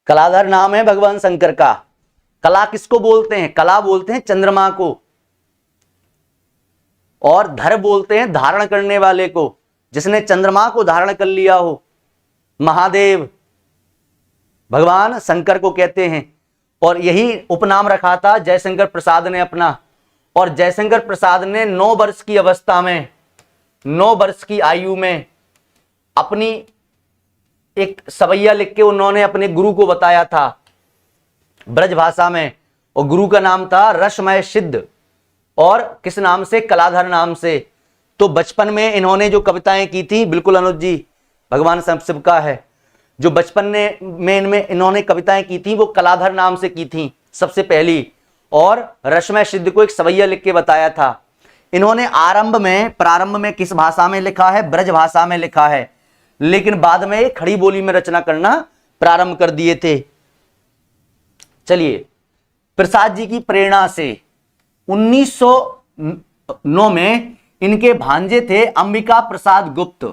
कलाधर नाम है भगवान शंकर का। कला किसको बोलते हैं? कला बोलते हैं चंद्रमा को, और धर बोलते हैं धारण करने वाले को, जिसने चंद्रमा को धारण कर लिया हो। महादेव भगवान शंकर को कहते हैं। और यही उपनाम रखा था जयशंकर प्रसाद ने अपना। और जयशंकर प्रसाद ने 9 वर्ष की अवस्था में, 9 वर्ष की आयु में अपनी एक सवैया लिख के उन्होंने अपने गुरु को बताया था ब्रज भाषा में, और गुरु का नाम था रसमय सिद्ध। और किस नाम से? कलाधर नाम से। तो बचपन में इन्होंने जो कविताएं की थी, बिल्कुल अनुज जी, भगवान शिव का है, जो बचपन में इनमें इन्होंने कविताएं की थी वो कलाधर नाम से की थी सबसे पहली। और रसमय सिद्ध को एक सवैया लिख के बताया था। इन्होंने प्रारंभ में किस भाषा में लिखा है? ब्रज भाषा में लिखा है, लेकिन बाद में खड़ी बोली में रचना करना प्रारंभ कर दिए थे। चलिए, प्रसाद जी की प्रेरणा से 1909 में इनके भांजे थे अंबिका प्रसाद गुप्त।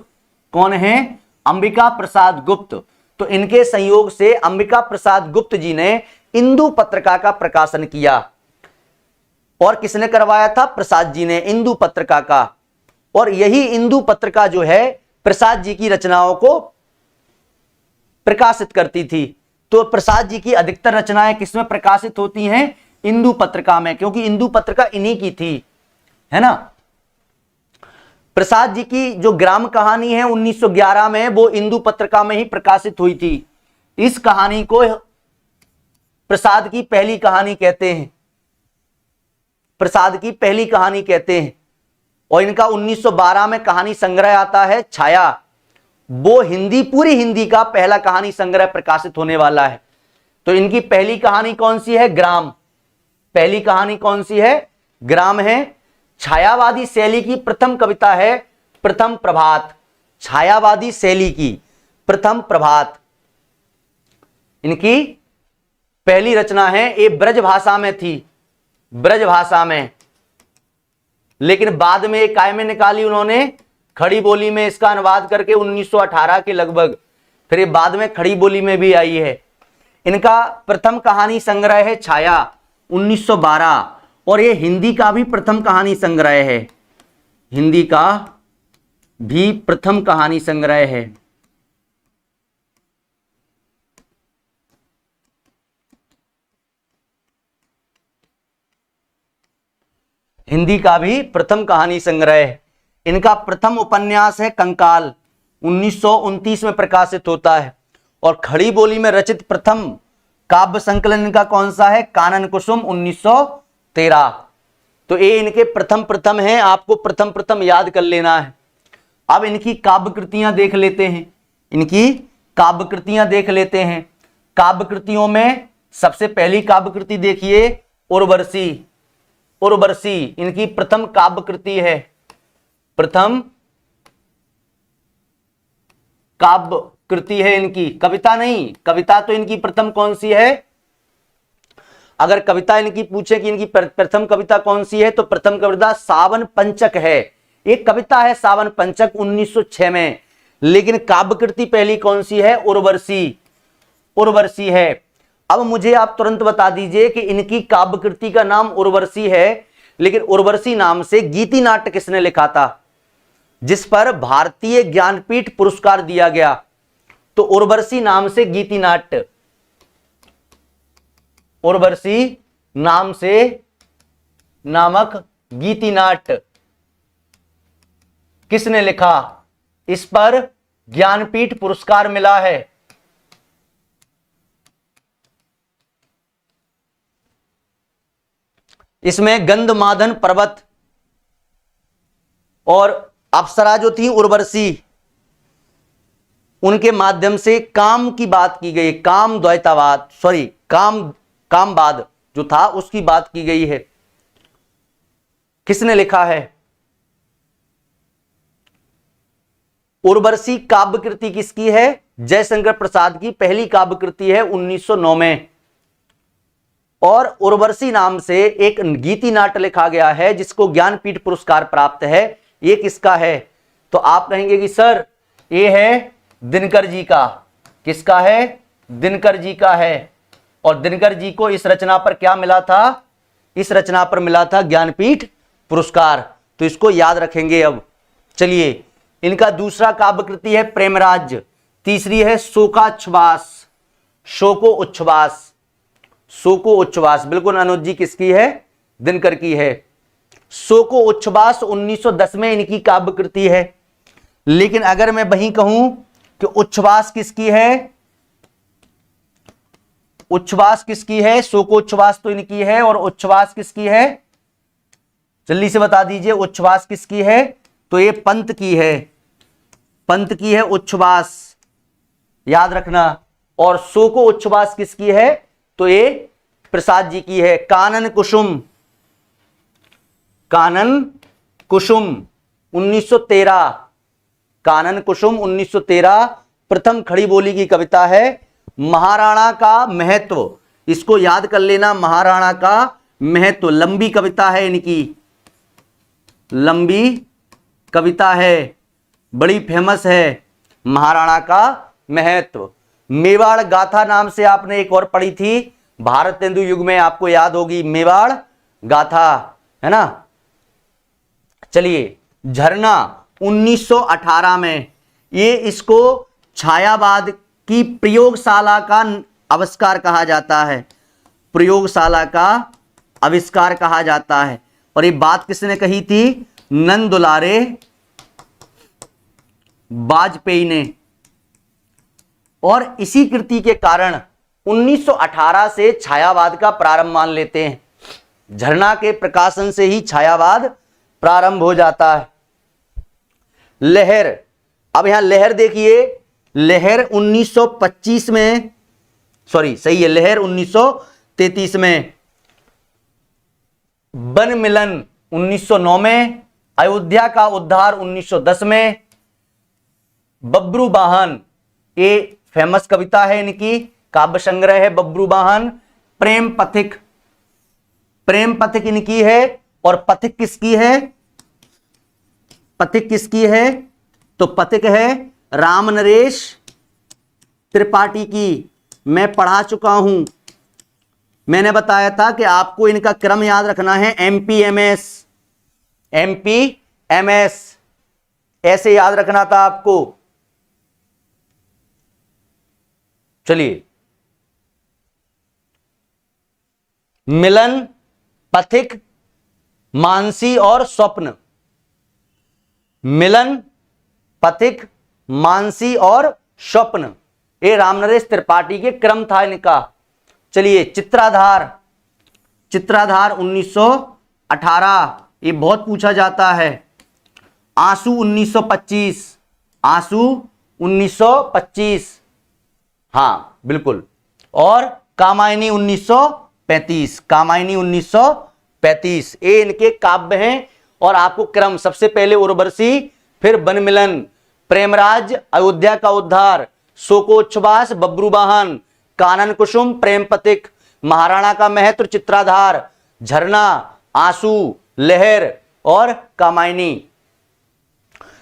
कौन है? अंबिका प्रसाद गुप्त। तो इनके संयोग से अंबिका प्रसाद गुप्त जी ने इंदु पत्रिका का प्रकाशन किया। और किसने करवाया था? प्रसाद जी ने इंदु पत्रिका का। और यही इंदु पत्रिका जो है प्रसाद जी की रचनाओं को प्रकाशित करती थी। तो प्रसाद जी की अधिकतर रचनाएं किसमें प्रकाशित होती हैं? इंदु पत्रिका में, क्योंकि इंदु पत्रिका इन्हीं की थी, है ना। प्रसाद जी की जो ग्राम कहानी है 1911 में, वो इंदु पत्रिका में ही प्रकाशित हुई थी। इस कहानी को प्रसाद की पहली कहानी कहते हैं। प्रसाद की पहली कहानी कहते हैं। और इनका 1912 में कहानी संग्रह आता है छाया। वो पूरी हिंदी का पहला कहानी संग्रह प्रकाशित होने वाला है। तो इनकी पहली कहानी कौन सी है? ग्राम। पहली कहानी कौन सी है? ग्राम है। छायावादी शैली की प्रथम कविता है प्रथम प्रभात। छायावादी शैली की प्रथम प्रभात इनकी पहली रचना है। ये ब्रज भाषा में थी, ब्रज भाषा में, लेकिन बाद में एक काय में निकाली उन्होंने खड़ी बोली में, इसका अनुवाद करके 1918 के लगभग। फिर ये बाद में खड़ी बोली में भी आई है। इनका प्रथम कहानी संग्रह है छाया 1912। और ये हिंदी का भी प्रथम कहानी संग्रह है। हिंदी का भी प्रथम कहानी संग्रह है। हिंदी का भी प्रथम कहानी संग्रह है। इनका प्रथम उपन्यास है कंकाल, 1929 में प्रकाशित होता है। और खड़ी बोली में रचित प्रथम काव्य संकलन इनका कौन सा है? कानन कुसुम 1913। तो ये इनके प्रथम है, आपको प्रथम याद कर लेना है। अब इनकी काव्य कृतियां देख लेते हैं। इनकी काव्य कृतियां देख लेते हैं। काव्य कृतियों में सबसे पहली काव्य कृति देखिए उर्वशी। उर्वशी इनकी प्रथम काव्य कृति है। प्रथम काव्य कृति है इनकी, कविता नहीं। कविता तो इनकी प्रथम कौन सी है? अगर कविता इनकी पूछे कि इनकी प्रथम कविता कौन सी है, तो प्रथम कविता सावन पंचक है। एक कविता है सावन पंचक 1906 में। लेकिन काव्य कृति पहली कौन सी है? उर्वशी। उर्वशी है। अब मुझे आप तुरंत बता दीजिए कि इनकी काव्य कृति का नाम उर्वशी है, लेकिन उर्वशी नाम से गीति नाट्य किसने लिखा था, जिस पर भारतीय ज्ञानपीठ पुरस्कार दिया गया? तो उर्वशी नाम से गीति नाट्य, उर्वशी नाम से नामक गीति नाट्य किसने लिखा? इस पर ज्ञानपीठ पुरस्कार मिला है। इसमें गंधमादन पर्वत और अप्सरा जो थी उर्वशी, उनके माध्यम से काम की बात की गई, काम द्वैतावाद, सॉरी कामवाद जो था उसकी बात की गई है। किसने लिखा है? उर्वशी काव्य कृति किसकी है? जयशंकर प्रसाद की पहली काव्य कृति है 1909 में। और उर्वशी नाम से एक गीति नाट्य लिखा गया है जिसको ज्ञानपीठ पुरस्कार प्राप्त है। ये किसका है? तो आप कहेंगे कि सर ये है दिनकर जी का। किसका है? दिनकर जी का है। और दिनकर जी को इस रचना पर क्या मिला था? इस रचना पर मिला था ज्ञानपीठ पुरस्कार। तो इसको याद रखेंगे। अब चलिए, इनका दूसरा काव्य कृति है प्रेमराज, तीसरी है शोकोच्छ्वास। शोको उच्छ्वास, शोको उच्छ्वास बिल्कुल अनुज जी किसकी है? दिनकर की है। शोको उच्छ्वास 1910 में इनकी काव्य कृति है। लेकिन अगर मैं वहीं कहूं कि उच्छ्वास किसकी है? उच्छ्वास किसकी है? शोकोच्छ्वास तो इनकी है। और उच्छ्वास किसकी है? जल्दी से बता दीजिए, उच्छ्वास किसकी है? तो ये पंत की है। पंत की है उच्छ्वास, याद रखना। और शोको उच्छ्वास किसकी है? तो ये प्रसाद जी की है। कानन कुसुम, कानन कुसुम 1913, कानन कुसुम 1913 प्रथम खड़ी बोली की कविता है। महाराणा का महत्व, इसको याद कर लेना, महाराणा का महत्व। लंबी कविता है इनकी, लंबी कविता है, बड़ी फेमस है, महाराणा का महत्व। मेवाड़ गाथा नाम से आपने एक और पढ़ी थी भारत हिंदू युग में, आपको याद होगी मेवाड़ गाथा, है ना। चलिए, झरना 1918 में, ये इसको छायावाद की प्रयोगशाला का आविष्कार कहा जाता है। प्रयोगशाला का आविष्कार कहा जाता है। और ये बात किसने कही थी? नंद दुलारे वाजपेयी ने। और इसी कृति के कारण 1918 से छायावाद का प्रारंभ मान लेते हैं। झरना के प्रकाशन से ही छायावाद प्रारंभ हो जाता है। लहर, अब यहां लहर देखिए, लहर 1925 में, सॉरी सही है, लहर 1933 में। वन मिलन 1909 में। अयोध्या का उद्धार 1910 में। बब्रू वाहन, ये फेमस कविता है इनकी, काव्य संग्रह है बब्रू वाहन। प्रेम पथिक, प्रेम पथिक इनकी है। और पथिक किसकी है? पथिक किसकी है? तो पथिक है राम नरेश त्रिपाठी की। मैं पढ़ा चुका हूं, मैंने बताया था कि आपको इनका क्रम याद रखना है, एमपी एमएस, एमपी एमएस ऐसे याद रखना था आपको। चलिए, मिलन, पथिक, मानसी और स्वप्न। मिलन, पथिक, मानसी और स्वप्न, ये रामनरेश त्रिपाठी के क्रम था इनका। चलिए, चित्राधार, चित्राधार 1918, ये बहुत पूछा जाता है। आंसू 1925, आंसू 1925, हाँ बिल्कुल। और कामायनी 1935, कामायनी 1935, ये इनके काव्य हैं। और आपको क्रम, सबसे पहले उर्वशी, फिर वनमिलन, प्रेमराज, अयोध्या का उद्धार, शोकोच्छ्वास, बब्रू वाहन, कानन कुसुम, प्रेम पथिक, महाराणा का महत्व, चित्राधार, झरना, आंसू, लहर और कामायनी।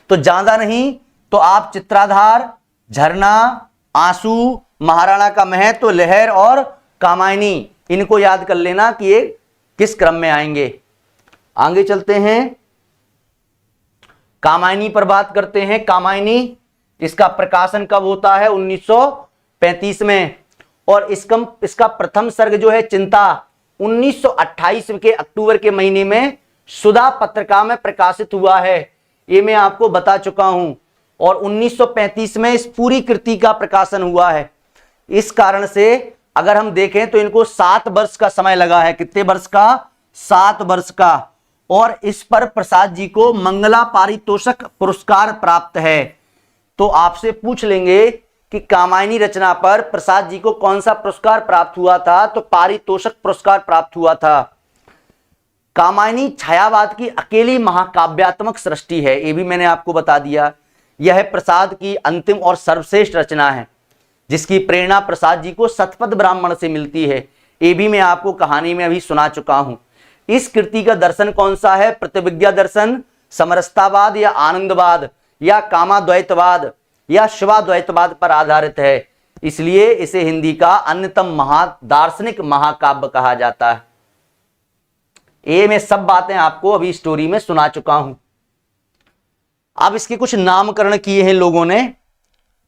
तो ज्यादा नहीं तो आप चित्राधार, झरना, आंसू, महाराणा का महत्व, लहर और कामायनी, इनको याद कर लेना कि ये किस क्रम में आएंगे। आगे चलते हैं, कामायनी पर बात करते हैं। कामायनी, इसका प्रकाशन कब होता है? 1935 में। और इसका प्रथम सर्ग जो है चिंता 1928 के अक्टूबर के महीने में सुधा पत्रिका में प्रकाशित हुआ है। ये मैं आपको बता चुका हूं। और 1935 में इस पूरी कृति का प्रकाशन हुआ है। इस कारण से अगर हम देखें तो इनको 7 वर्ष का समय लगा है। कितने वर्ष का? 7 वर्ष का। और इस पर प्रसाद जी को मंगला पारितोषिक पुरस्कार प्राप्त है। तो आपसे पूछ लेंगे कि कामायनी रचना पर प्रसाद जी को कौन सा पुरस्कार प्राप्त हुआ था? तो पारितोषिक पुरस्कार प्राप्त हुआ था। कामायनी छायावाद की अकेली महाकाव्यात्मक सृष्टि है, ये भी मैंने आपको बता दिया। यह प्रसाद की अंतिम और सर्वश्रेष्ठ रचना है, जिसकी प्रेरणा प्रसाद जी को शतपथ ब्राह्मण से मिलती है। ये भी मैं आपको कहानी में अभी सुना चुका हूं। इस कृति का दर्शन कौन सा है? प्रतिविज्ञा दर्शन, समरसतावाद या आनंदवाद या कामाद्वैतवाद या शिवाद्वैतवाद पर आधारित है। इसलिए इसे हिंदी का अन्यतम दार्शनिक महाकाव्य कहा जाता है। ये मैं सब बातें आपको अभी स्टोरी में सुना चुका हूं। अब इसके कुछ नामकरण किए हैं लोगों ने।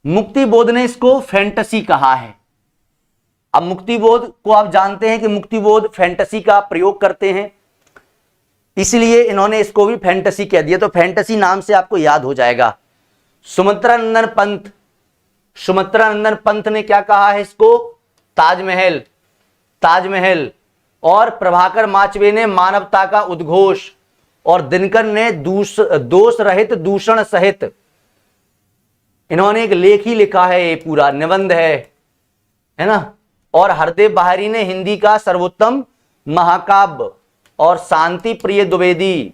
मुक्तिबोध ने इसको फैंटेसी कहा है। अब मुक्तिबोध को आप जानते हैं कि मुक्तिबोध फैंटेसी का प्रयोग करते हैं, इसलिए इन्होंने इसको भी फैंटेसी कह दिया। तो फैंटेसी नाम से आपको याद हो जाएगा। सुमित्रानंदन पंत ने क्या कहा है इसको? ताजमहल। और प्रभाकर माचवे ने मानवता का उद्घोष, और दिनकर ने दोष रहित दूषण सहित। इन्होंने एक लेख ही लिखा है, ये पूरा निबंध है ना। और हरदेव बहारी ने हिंदी का सर्वोत्तम महाकाव्य, और शांति प्रिय द्विवेदी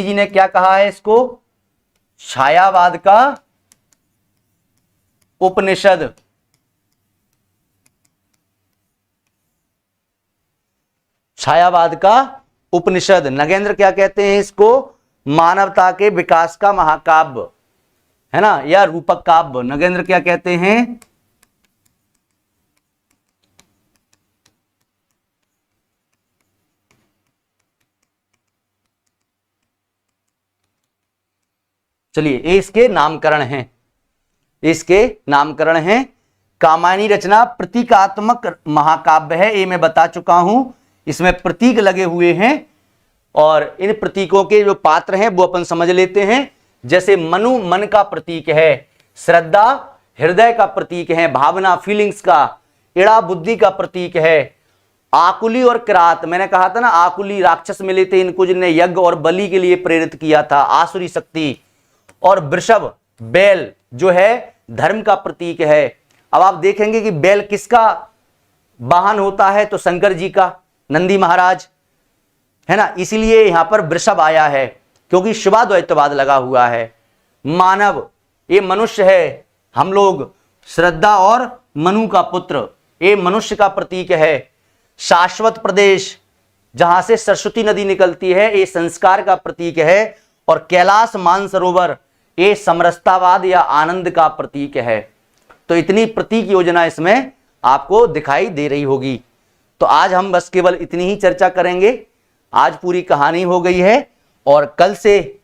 जी ने क्या कहा है इसको? छायावाद का उपनिषद। छायावाद का उपनिषद। नगेंद्र क्या कहते हैं इसको? मानवता के विकास का महाकाव्य, है ना, या रूपक काव्य। नगेंद्र क्या कहते हैं? चलिए, ये इसके नामकरण हैं। कामायनी रचना प्रतीकात्मक महाकाव्य है, ये मैं बता चुका हूं। इसमें प्रतीक लगे हुए हैं, और इन प्रतीकों के जो पात्र हैं वो अपन समझ लेते हैं। जैसे मनु मन का प्रतीक है, श्रद्धा हृदय का प्रतीक है, भावना फीलिंग्स का, इड़ा बुद्धि का प्रतीक है, आकुली और किरात, मैंने कहा था ना, आकुली राक्षस मिले थे इनको जिन्हें यज्ञ और बलि के लिए प्रेरित किया था, आसुरी शक्ति, और वृषभ बैल जो है धर्म का प्रतीक है। अब आप देखेंगे कि बैल किसका वाहन होता है? तो शंकर जी का, नंदी महाराज, है ना। इसीलिए यहां पर वृषभ आया है, क्योंकि शिवाद्वैतवाद लगा हुआ है। मानव, ये मनुष्य है, हम लोग श्रद्धा और मनु का पुत्र, ये मनुष्य का प्रतीक है। शाश्वत प्रदेश, जहां से सरस्वती नदी निकलती है, ये संस्कार का प्रतीक है। और कैलाश मानसरोवर, ये समरसतावाद या आनंद का प्रतीक है। तो इतनी प्रतीक योजना इसमें आपको दिखाई दे रही होगी। तो आज हम बस केवल इतनी ही चर्चा करेंगे। आज पूरी कहानी हो गई है, और कल से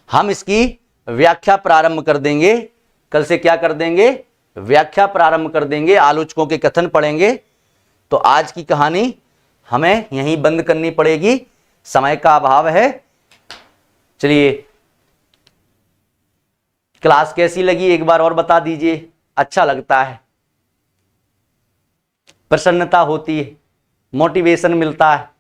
हम इसकी व्याख्या प्रारंभ कर देंगे। कल से क्या कर देंगे? व्याख्या प्रारंभ कर देंगे, आलोचकों के कथन पढ़ेंगे। तो आज की कहानी हमें यहीं बंद करनी पड़ेगी, समय का अभाव है। चलिए, क्लास कैसी लगी एक बार और बता दीजिए। अच्छा लगता है, प्रसन्नता होती है, मोटिवेशन मिलता है।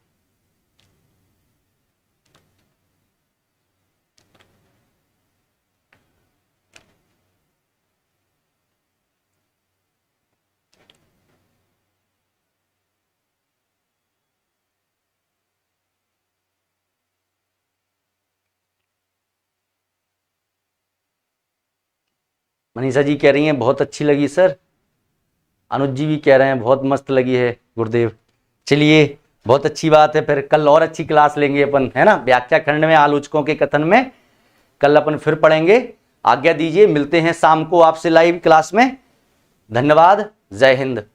मनीषा जी कह रही हैं बहुत अच्छी लगी सर। अनुज जी भी कह रहे हैं बहुत मस्त लगी है गुरुदेव। चलिए, बहुत अच्छी बात है। फिर कल और अच्छी क्लास लेंगे अपन, है ना। व्याख्या खंड में आलोचकों के कथन में कल अपन फिर पढ़ेंगे। आज्ञा दीजिए, मिलते हैं शाम को आपसे लाइव क्लास में। धन्यवाद। जय हिंद।